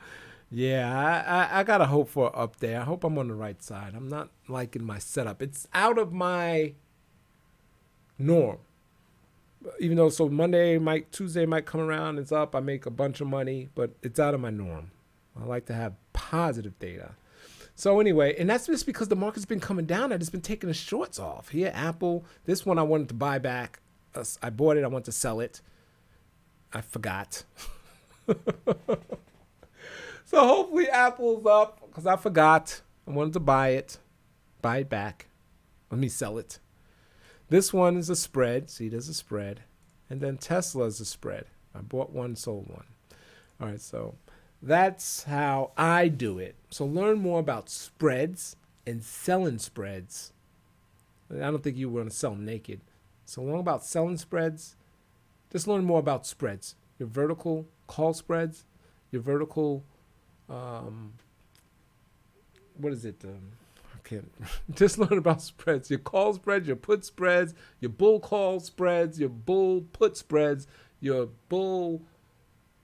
Yeah, I got to hope for up there. I hope I'm on the right side. I'm not liking my setup. It's out of my norm. Even though, so Tuesday might come around, it's up, I make a bunch of money, but it's out of my norm. I like to have positive data. So anyway, and that's just because the market's been coming down. I've just been taking the shorts off. Here, Apple, this one I wanted to buy back. I bought it, I want to sell it. I forgot. So hopefully Apple's up because I forgot. I wanted to buy it back. Let me sell it. This one is a spread. See, there's a spread. And then Tesla is a spread. I bought one, sold one. All right, so that's how I do it. So learn more about spreads and selling spreads. I don't think you want to sell naked. So learn about selling spreads. Just learn more about spreads. Your vertical call spreads, your vertical, what is it? I can't. Just learn about spreads. Your call spreads, your put spreads, your bull call spreads, your bull put spreads, your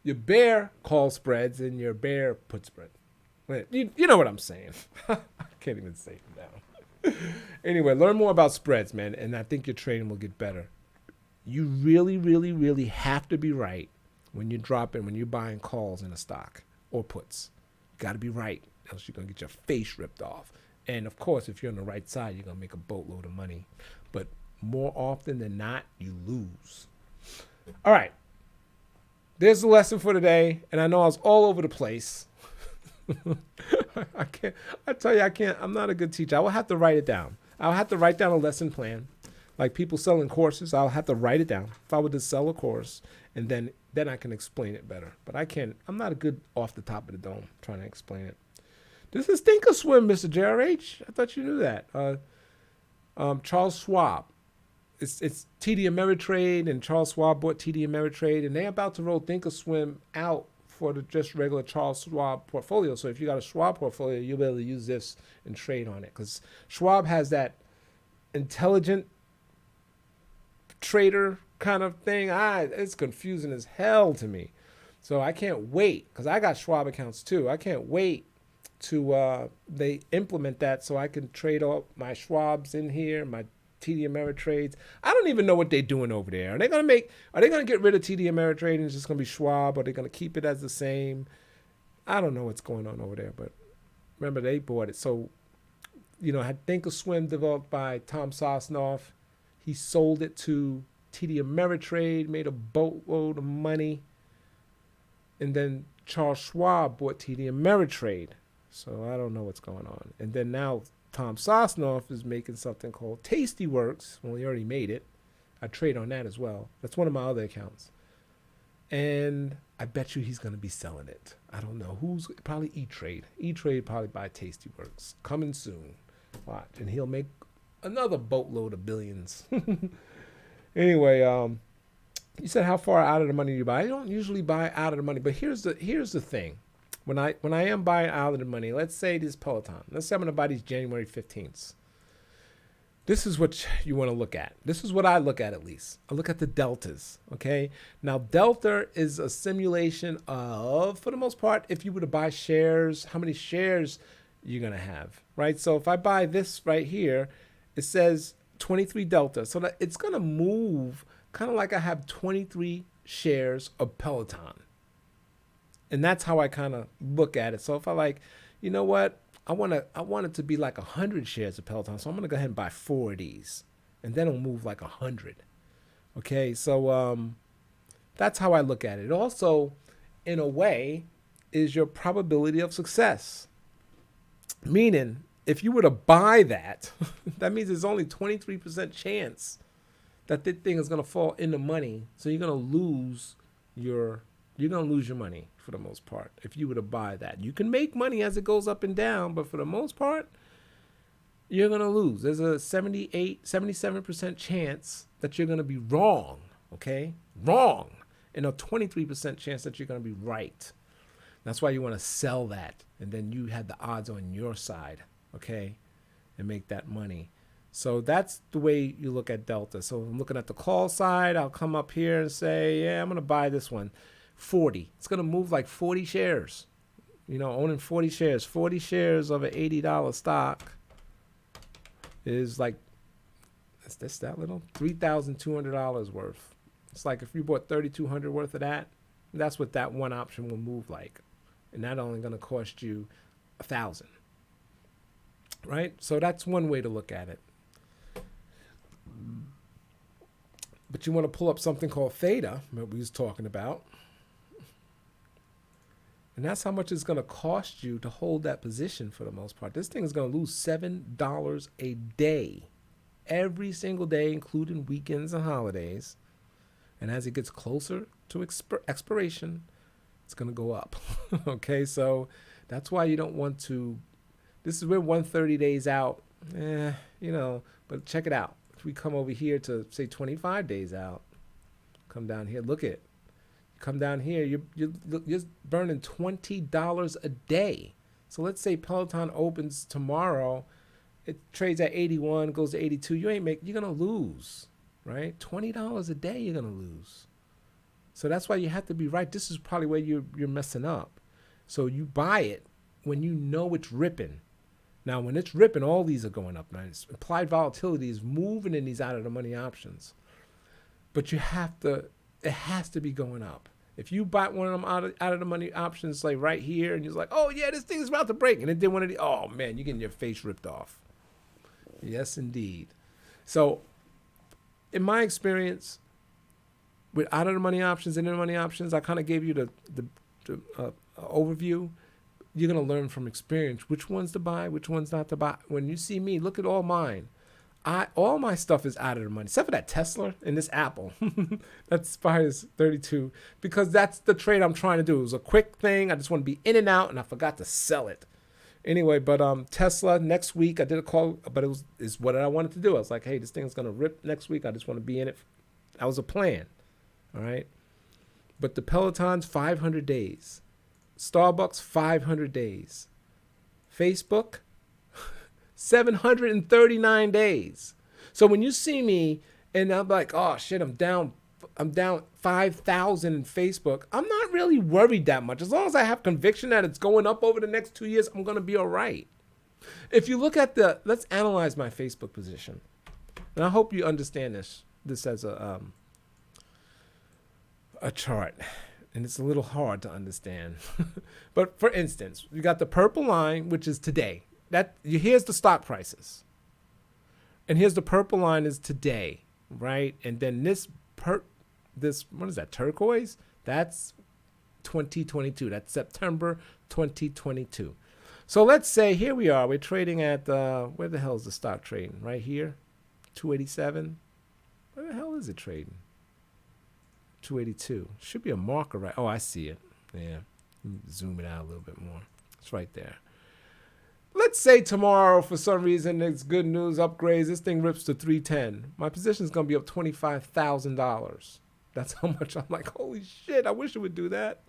bear call spreads, and your bear put spread. Wait, you know what I'm saying. I can't even say it now. Anyway, learn more about spreads, man, and I think your trading will get better. You really, really, really have to be right when you're buying calls in a stock or puts. You got to be right, else you're going to get your face ripped off. And of course, if you're on the right side, you're going to make a boatload of money. But more often than not, you lose. All right. There's the lesson for today. And I know I was all over the place. I'm not a good teacher. I will have to write it down. I'll have to write down a lesson plan. Like people selling courses, I'll have to write it down. If I were to sell a course, and then I can explain it better. But I'm not a good off the top of the dome trying to explain it. This is Thinkorswim, Mr. JRH. I thought you knew that. Charles Schwab. It's TD Ameritrade, and Charles Schwab bought TD Ameritrade, and they're about to roll Thinkorswim out for the just regular Charles Schwab portfolio. So if you got a Schwab portfolio, you'll be able to use this and trade on it. Because Schwab has that intelligent trader kind of thing. It's confusing as hell to me. So I can't wait, because I got Schwab accounts too. I can't wait to they implement that so I can trade all my Schwabs in here, my TD Ameritrades. I don't even know what they're doing over there. Are they gonna get rid of TD Ameritrade and it's just gonna be Schwab, or are they gonna keep it as the same? I don't know what's going on over there, but remember they bought it. So, had Thinkorswim developed by Tom Sosnoff. He sold it to TD Ameritrade, made a boatload of money. And then Charles Schwab bought TD Ameritrade. So I don't know what's going on. And then now Tom Sosnoff is making something called Tastyworks. Well, he already made it. I trade on that as well. That's one of my other accounts. And I bet you he's going to be selling it. I don't know. Probably E-Trade. E-Trade probably buy Tastyworks. Coming soon. Watch. And he'll make another boatload of billions. Anyway, You said how far out of the money you buy. I don't usually buy out of the money, but here's the thing. When I am buying out of the money, let's say this Peloton. Let's say I'm gonna buy these January 15th. This is what you want to look at. This is what I look at least. I look at the deltas, okay? Now, delta is a simulation of, for the most part, if you were to buy shares, how many shares you're going to have, right? So if I buy this right here, it says 23 delta. So that it's going to move kind of like I have 23 shares of Peloton. And that's how I kind of look at it. So if I like, you know what? I want it to be like 100 shares of Peloton. So I'm going to go ahead and buy 4 of these. And then it'll move like 100. Okay, so that's how I look at it. It also, in a way, is your probability of success. Meaning, if you were to buy that, that means there's only 23% chance that this thing is going to fall into money. So you're going to lose your money for the most part if you were to buy that. You can make money as it goes up and down, but for the most part, you're going to lose. There's a 77% chance that you're going to be wrong, okay? Wrong. And a 23% chance that you're going to be right. That's why you want to sell that, and then you had the odds on your side, okay, and make that money. So that's the way you look at delta. So I'm looking at the call side. I'll come up here and say, yeah, I'm going to buy this one. 40. It's going to move like 40 shares. You know, owning 40 shares. 40 shares of an $80 stock is like, is this that little? $3,200 worth. It's like if you bought $3,200 worth of that, that's what that one option will move like. And that only going to cost you $1,000. Right? So that's one way to look at it. But you want to pull up something called theta, that we was talking about. And that's how much it's going to cost you to hold that position for the most part. This thing is going to lose $7 a day, every single day, including weekends and holidays. And as it gets closer to expiration, it's going to go up. Okay, so that's why you don't want to. This is where 130 days out, you know, but check it out. If we come over here to, say, 25 days out, come down here, look at. Come down here, you're burning $20 a day. So let's say Peloton opens tomorrow, it trades at 81, goes to 82. You're gonna lose, right? $20 a day you're gonna lose. So that's why you have to be right. This is probably where you're messing up. So you buy it when you know it's ripping. Now, when it's ripping, all these are going up. Now, implied volatility is moving in these out of the money options, but it has to be going up. If you buy one of them out of the money options, like right here, and you're like, oh yeah, this thing is about to break, and it did one of the, oh man, you're getting your face ripped off. Yes, indeed. So, in my experience with out of the money options and in the money options, I kind of gave you the overview. You're gonna learn from experience which ones to buy, which ones not to buy. When you see me, look at all mine. All my stuff is out of the money, except for that Tesla and this Apple. That's Spires 32, because that's the trade I'm trying to do. It was a quick thing. I just want to be in and out, and I forgot to sell it. Anyway, but Tesla next week, I did a call, but it's what I wanted to do. I was like, hey, this thing's gonna rip next week. I just want to be in it. That was a plan, all right. But the Peloton's 500 days, Starbucks 500 days, Facebook 739 days. So when you see me and I'm like, oh shit, I'm down 5,000 in Facebook, I'm not really worried that much. As long as I have conviction that it's going up over the next 2 years, I'm going to be all right. If you look at let's analyze my Facebook position. And I hope you understand this as a chart. And it's a little hard to understand. But for instance, you got the purple line, which is today. Here's the stock prices, and here's the purple line is today, right? And then this what is that, turquoise? That's 2022. That's September 2022. So let's say here we are. We're trading at where the hell is the stock trading? Right here, 287. Where the hell is it trading? 282. Should be a marker, right? Oh, I see it. Yeah, zoom it out a little bit more. It's right there. Let's say tomorrow, for some reason, it's good news, upgrades, this thing rips to 310. My position is going to be up $25,000. That's how much I'm like, holy shit, I wish it would do that.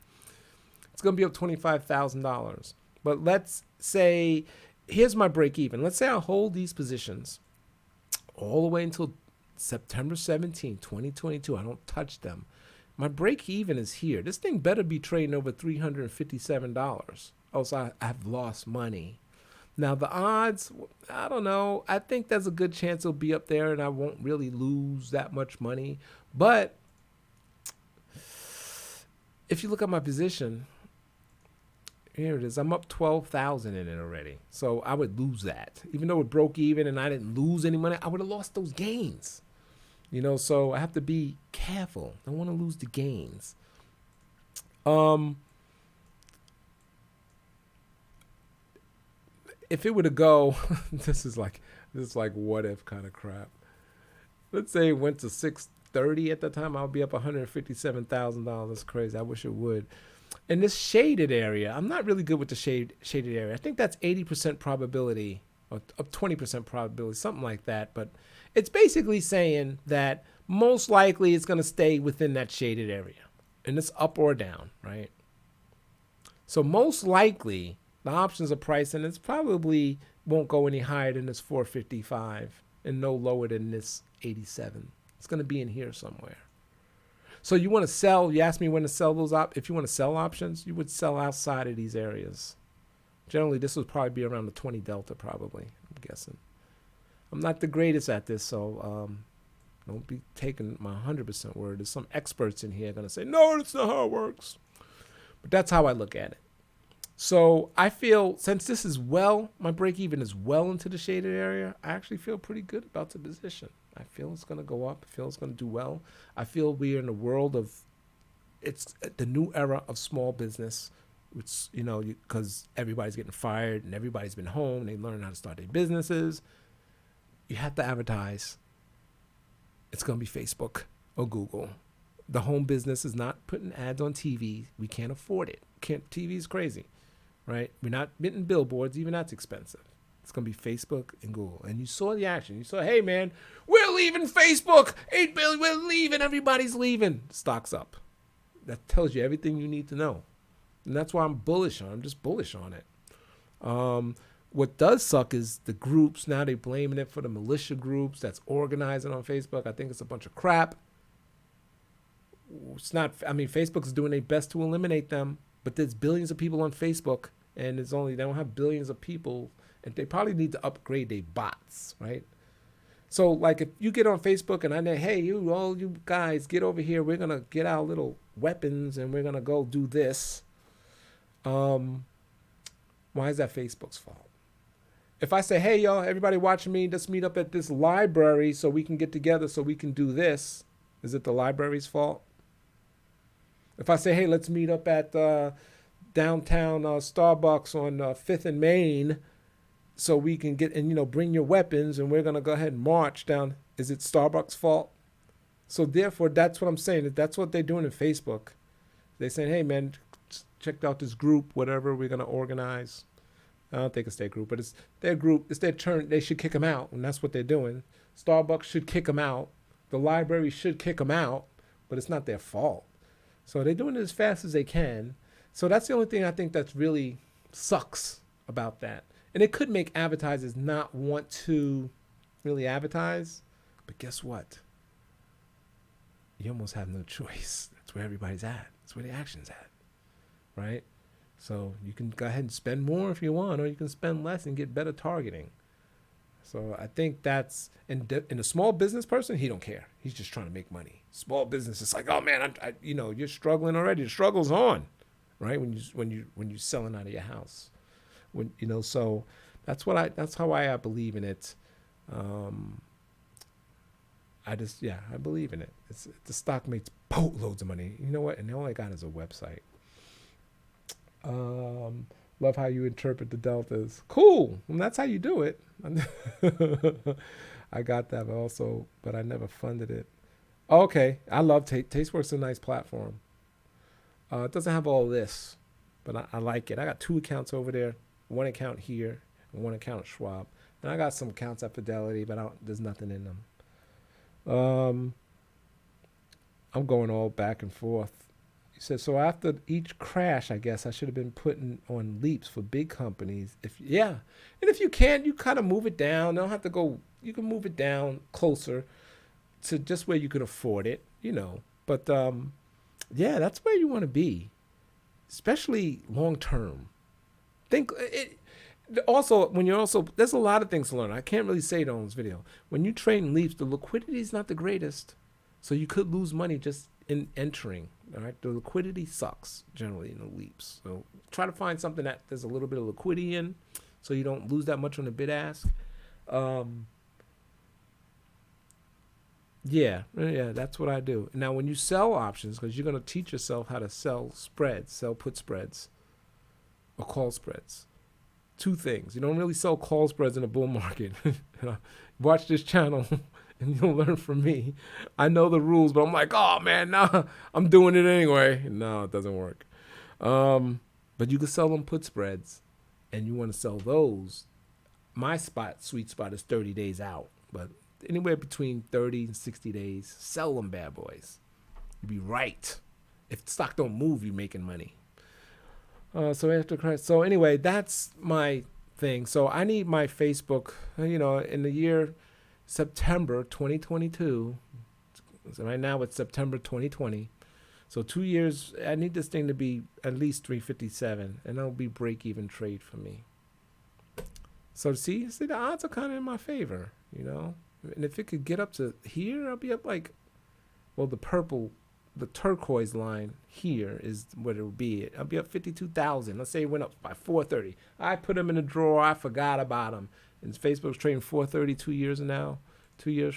It's going to be up $25,000. But let's say, here's my break even. Let's say I hold these positions all the way until September 17, 2022. I don't touch them. My break even is here. This thing better be trading over $357. Else I've lost money. Now, the odds, I don't know. I think there's a good chance it'll be up there and I won't really lose that much money. But if you look at my position, here it is. I'm up 12,000 in it already. So I would lose that. Even though it broke even and I didn't lose any money, I would have lost those gains. You know, so I have to be careful. I don't want to lose the gains. If it were to go, this is like what if kind of crap. Let's say it went to 630 at the time, I'll be up $157,000. That's crazy. I wish it would. In this shaded area, I'm not really good with the shaded area. I think that's 80% probability or 20% probability, something like that. But it's basically saying that most likely it's going to stay within that shaded area. And it's up or down, right? So most likely the options are priced and it's probably won't go any higher than this 455 and no lower than this 87. It's going to be in here somewhere. So you want to sell, you asked me when to sell those if you want to sell options, you would sell outside of these areas. Generally, this would probably be around the 20 delta probably, I'm guessing. I'm not the greatest at this, so don't be taking my 100% word. There's some experts in here going to say, no, that's not how it works. But that's how I look at it. So I feel, since this is my break even is well into the shaded area, I actually feel pretty good about the position. I feel it's going to go up. I feel it's going to do well. I feel we're in a world of, it's the new era of small business, which, you know, because everybody's getting fired and everybody's been home. They learn how to start their businesses. You have to advertise. It's going to be Facebook or Google. The home business is not putting ads on TV. We can't afford it. TV is crazy, right? We're not getting billboards. Even that's expensive. It's going to be Facebook and Google. And you saw the action. You saw, hey, man, we're leaving Facebook. 8 billion, we're leaving. Everybody's leaving. Stock's up. That tells you everything you need to know. And that's why I'm bullish on it. I'm just bullish on it. What does suck is the groups. Now they're blaming it for the militia groups that's organizing on Facebook. I think it's a bunch of crap. It's not, I mean, Facebook's doing their best to eliminate them, but there's billions of people on Facebook, and they don't have billions of people, and they probably need to upgrade their bots, right? So, like, if you get on Facebook and I say, hey, all you guys, get over here. We're going to get our little weapons, and we're going to go do this. Why is that Facebook's fault? If I say, hey, y'all, everybody watching me, let's meet up at this library so we can get together so we can do this, is it the library's fault? If I say, hey, let's meet up at downtown Starbucks on 5th and Main so we can get, and, you know, bring your weapons and we're going to go ahead and march down, is it Starbucks' fault? So therefore, that's what I'm saying. That's what they're doing in Facebook. They're saying, hey, man, check out this group, whatever we're going to organize. I don't think it's their group, but it's their group. It's their turn. They should kick them out, and that's what they're doing. Starbucks should kick them out. The library should kick them out, but it's not their fault. So they're doing it as fast as they can. So that's the only thing I think that's really sucks about that. And it could make advertisers not want to really advertise, but guess what? You almost have no choice. That's where everybody's at. That's where the action's at, right? So you can go ahead and spend more if you want, or you can spend less and get better targeting. So I think that's, in a small business person, he don't care. He's just trying to make money. Small business, it's like, oh man, you know, you're struggling already. The struggle's on, right? When you're selling out of your house, you know. So that's how I believe in it. I believe in it. The stock makes boatloads of money. You know what? And all I got is a website. Love how you interpret the deltas. Cool. Well, that's how you do it. I got that also, but I never funded it. Okay. I love Tasteworks is a nice platform. It doesn't have all this, but I like it. I got 2 accounts over there, 1 account here, and 1 account at Schwab. And I got some accounts at Fidelity, but there's nothing in them. I'm going all back and forth. He said, so after each crash, I guess I should have been putting on leaps for big companies. And if you can't, you kind of move it down. You don't have to go. You can move it down closer to just where you can afford it, But yeah, that's where you want to be, especially long term. Think it. Also, there's a lot of things to learn. I can't really say it on this video. When you trade in leaps, the liquidity is not the greatest, so you could lose money just in entering. All right, the liquidity sucks generally in the leaps. So try to find something that there's a little bit of liquidity in, so you don't lose that much on the bid ask. Yeah, that's what I do. Now, when you sell options, because you're going to teach yourself how to sell spreads, sell put spreads, or call spreads. Two things. You don't really sell call spreads in a bull market. Watch this channel and you'll learn from me. I know the rules, but I'm like, oh man, nah, I'm doing it anyway. No, it doesn't work. But you can sell them put spreads, and you want to sell those. My sweet spot is 30 days out, but anywhere between 30 and 60 days, sell them bad boys. You'll be right. If the stock don't move, you're making money. So anyway, that's my thing. So I need my Facebook, in the year September 2022. So right now it's September 2020. So 2 years, I need this thing to be at least 357, and that'll be break-even trade for me. So see, the odds are kind of in my favor, And if it could get up to here, I'll be up the turquoise line here is what it would be. I'll be up 52,000. Let's say it went up by 430. I put them in a drawer. I forgot about them. And Facebook's trading 430 2 years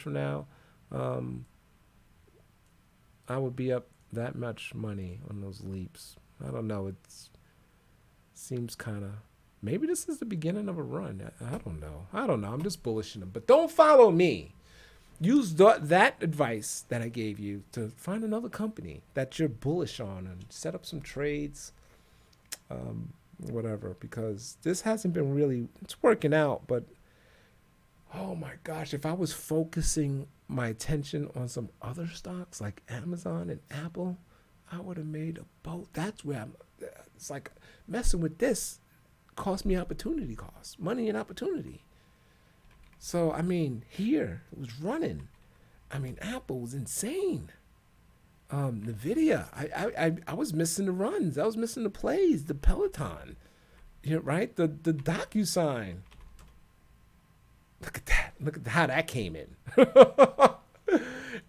from now. I would be up that much money on those leaps. I don't know. It seems kind of, maybe this is the beginning of a run. I don't know. I'm just bullishing them. But don't follow me. Use that advice that I gave you to find another company that you're bullish on and set up some trades, whatever, because this hasn't been really, it's working out, but oh my gosh, if I was focusing my attention on some other stocks like Amazon and Apple, I would have made a boat. That's where it's like messing with this cost me opportunity costs, money and opportunity. So, here, it was running. Apple was insane. NVIDIA, I was missing the runs. I was missing the plays, the Peloton, right? The DocuSign. Look at that. Look at how that came in.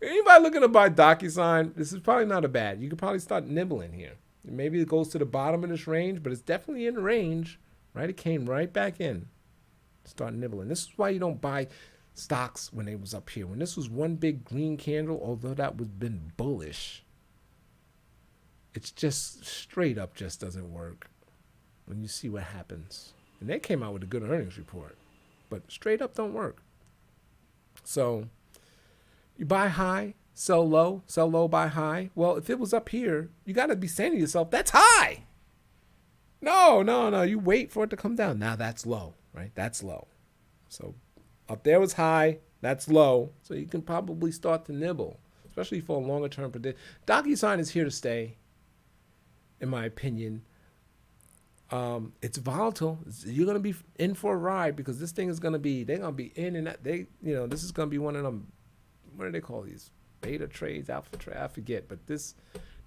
Anybody looking to buy DocuSign, this is probably not a bad. You could probably start nibbling here. Maybe it goes to the bottom of this range, but it's definitely in the range, right? It came right back in. Start nibbling. This is why you don't buy stocks when it was up here. When this was one big green candle, although that was been bullish, it's just straight up just doesn't work when you see what happens. And they came out with a good earnings report, but straight up don't work. So you buy high, sell low, buy high. Well, if it was up here, you got to be saying to yourself, that's high. No. You wait for it to come down. Now that's low. Right, that's low. So up there was high, that's low. So you can probably start to nibble, especially for a longer term prediction. DocuSign is here to stay, in my opinion. It's volatile. You're gonna be in for a ride because this thing is they're gonna be in and out. This is gonna be one of them. What do they call these? Beta trades, alpha trade? I forget. But this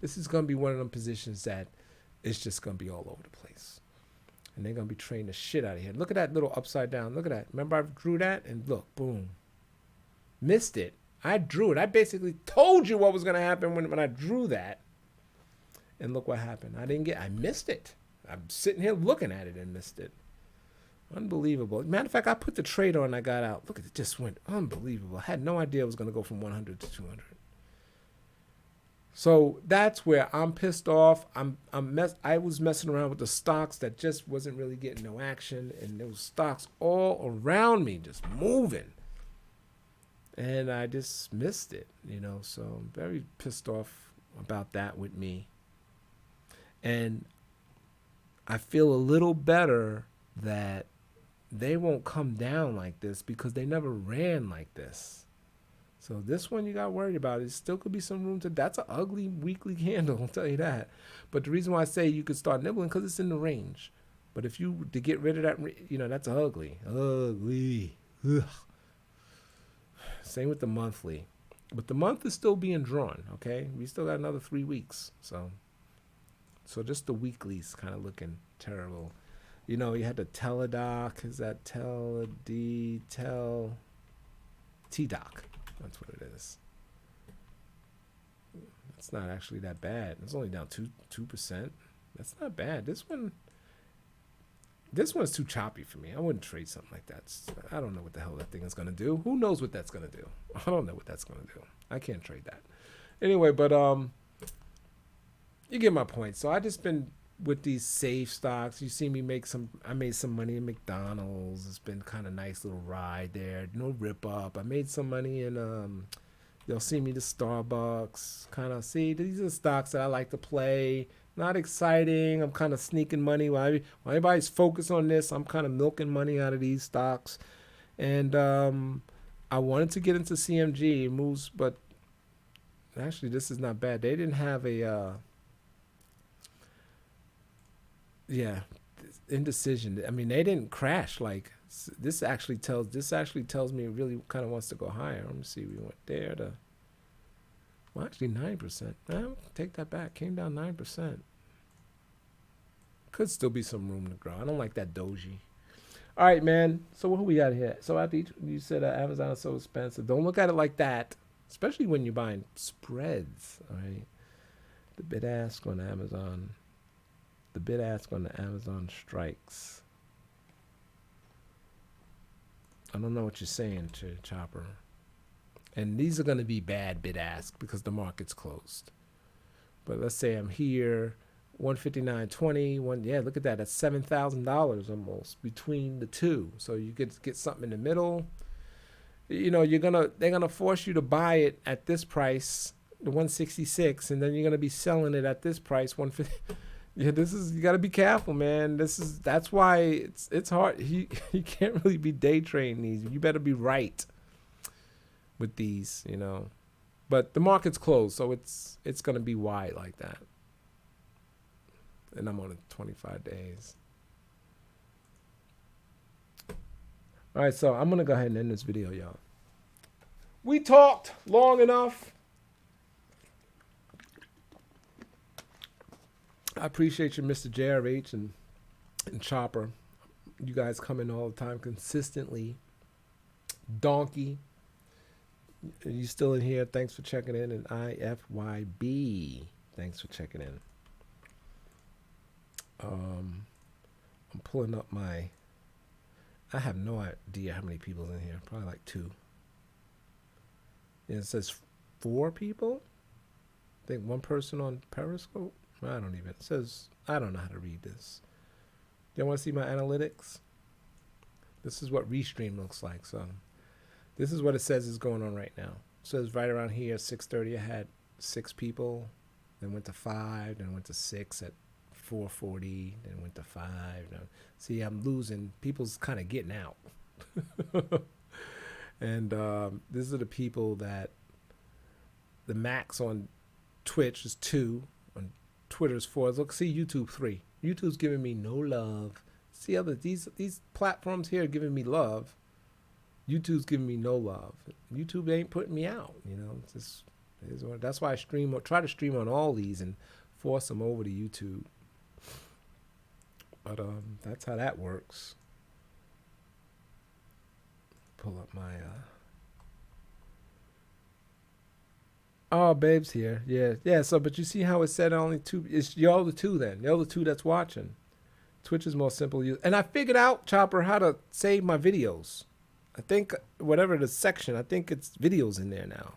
is gonna be one of them positions that it's just gonna be all over the place. And they're going to be trading the shit out of here. Look at that little upside down. Look at that. Remember I drew that? And look, boom. Missed it. I drew it. I basically told you what was going to happen when I drew that. And look what happened. I missed it. I'm sitting here looking at it and missed it. Unbelievable. Matter of fact, I put the trade on and I got out. Look at it. Just went unbelievable. I had no idea it was going to go from 100 to 200. So that's where I'm pissed off. I was messing around with the stocks that just wasn't really getting no action, and there was stocks all around me just moving, and I just missed it, So I'm very pissed off about that with me, and I feel a little better that they won't come down like this because they never ran like this. So this one you got worried about. It still could be some room to. That's an ugly weekly candle, I'll tell you that. But the reason why I say you could start nibbling because it's in the range. But if you to get rid of that, that's ugly, ugly. Ugh. Same with the monthly, but the month is still being drawn. Okay, we still got another 3 weeks. So just the weeklies kind of looking terrible. You had the Teladoc. Is that T-Doc? That's what it is. It's not actually that bad. It's only down 2%. That's not bad. This one's too choppy for me. I wouldn't trade something like that. I don't know what the hell that thing is gonna do. Who knows what that's gonna do? I don't know what that's gonna do. I can't trade that. Anyway, but you get my point. So I just been with these safe stocks. You see me I made some money in McDonald's. It's been kind of nice little ride there. No rip up. I made some money in you'll see me the Starbucks. Kind of see these are stocks that I like to play. Not exciting. I'm kind of sneaking money. While everybody's focused on this, I'm kind of milking money out of these stocks. And I wanted to get into CMG moves, but actually this is not bad. They didn't have a indecision. I mean, they didn't crash. Like this actually tells me it really kind of wants to go higher. Let me see. We went there to, well, actually 9%. I'll take that back. Came down 9%. Could still be some room to grow. I don't like that doji. All right, man. So what we got here? So after you said Amazon is so expensive. Don't look at it like that, especially when you're buying spreads. All right. The bid ask on Amazon. The bid ask on the Amazon strikes. I don't know what you're saying, Chopper. And these are going to be bad bid ask because the market's closed. But let's say I'm here, 159.20. Yeah, look at that. That's $7,000 almost between the two. So you could get something in the middle. They're gonna force you to buy it at this price, the 166, and then you're gonna be selling it at this price, 150. Yeah, you got to be careful, man. That's why it's hard. You can't really be day trading these. You better be right with these, But the market's closed, so it's going to be wide like that. And I'm on it 25 days. All right, so I'm going to go ahead and end this video, y'all. We talked long enough. I appreciate you, Mr. JRH and Chopper. You guys come in all the time consistently. Donkey. You still in here. Thanks for checking in. And IFYB. Thanks for checking in. I'm pulling up I have no idea how many people's in here. Probably like 2. Yeah, it says 4 people. I think 1 person on Periscope. It says, I don't know how to read this. You want to see my analytics? This is what Restream looks like. So this is what it says is going on right now. It says right around here, 6:30, I had 6 people. Then went to 5. Then went to 6 at 4:40. Then went to 5. See, I'm losing. People's kind of getting out. And these are the people that the max on Twitch is 2. Twitter's 4. Look, see YouTube 3. YouTube's giving me no love. See these platforms here are giving me love. YouTube's giving me no love. YouTube ain't putting me out. It's just that's why I try to stream on all these and force them over to YouTube. But that's how that works. Pull up my Oh, Babe's here. Yeah. So, but you see how it said only 2. It's y'all the 2 then. Y'all the 2 that's watching. Twitch is more simple to use. And I figured out, Chopper, how to save my videos. I think whatever the section, I think it's videos in there now.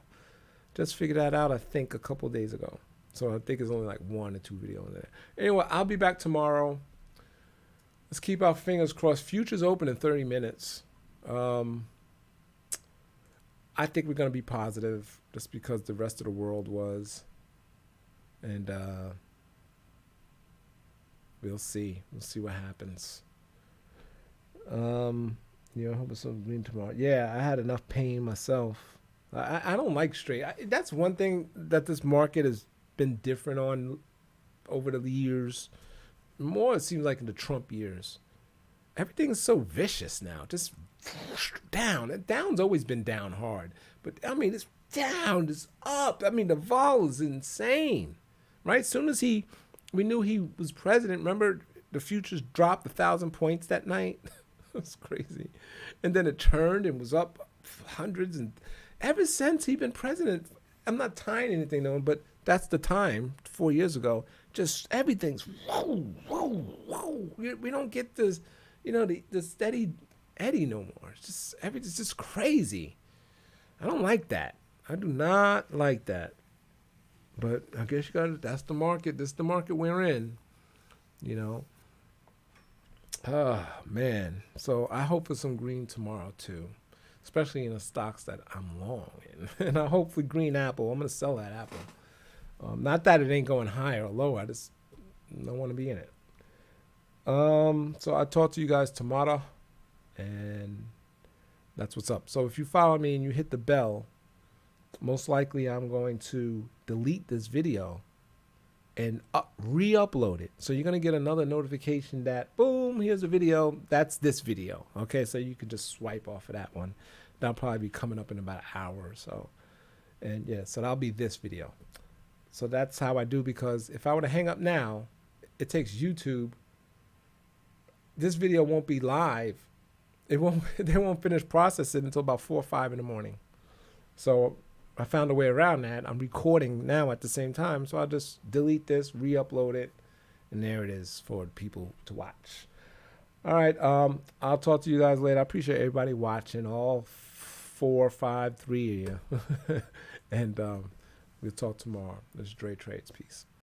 Just figured that out, I think, a couple days ago. So I think it's only like 1 or 2 videos in there. Anyway, I'll be back tomorrow. Let's keep our fingers crossed. Future's open in 30 minutes. I think we're going to be positive just because the rest of the world was. And we'll see. We'll see what happens. I hope it's something tomorrow. Yeah, I had enough pain myself. I don't like straight. That's one thing that this market has been different on over the years. More, it seems like in the Trump years. Everything's so vicious now. Just down. And down's always been down hard. But I mean, it's down, it's up. I mean, the vol is insane. Right? As soon as we knew he was president, remember the futures dropped 1,000 points that night? It was crazy. And then it turned and was up hundreds. And ever since he's been president, I'm not tying anything to him, but that's the time, 4 years ago. Just everything's whoa, whoa, whoa. We don't get this, the steady Eddie no more. It's just everything's just crazy. I don't like that. I do not like that. But I guess that's the market. This is the market we're in, Oh, man. So I hope for some green tomorrow, too, especially in the stocks that I'm long in. And I hope for green apple. I'm going to sell that apple. Not that it ain't going higher or lower. I just don't want to be in it. So I'll talk to you guys tomorrow. And that's what's up. So if you follow me and you hit the bell, most likely I'm going to delete this video and re-upload it. So you're going to get another notification that, boom, here's a video. That's this video. Okay, so you can just swipe off of that one. That'll probably be coming up in about an hour or so. And yeah, so that'll be this video. So that's how I do, because if I were to hang up now, it takes YouTube. This video won't be live. They won't finish processing until about 4 or 5 in the morning. So I found a way around that. I'm recording now at the same time, so I'll just delete this, re-upload it, and there it is for people to watch. All right, I'll talk to you guys later. I appreciate everybody watching, all 4, 5, 3 of you. And we'll talk tomorrow. This is Dre Trades. Peace.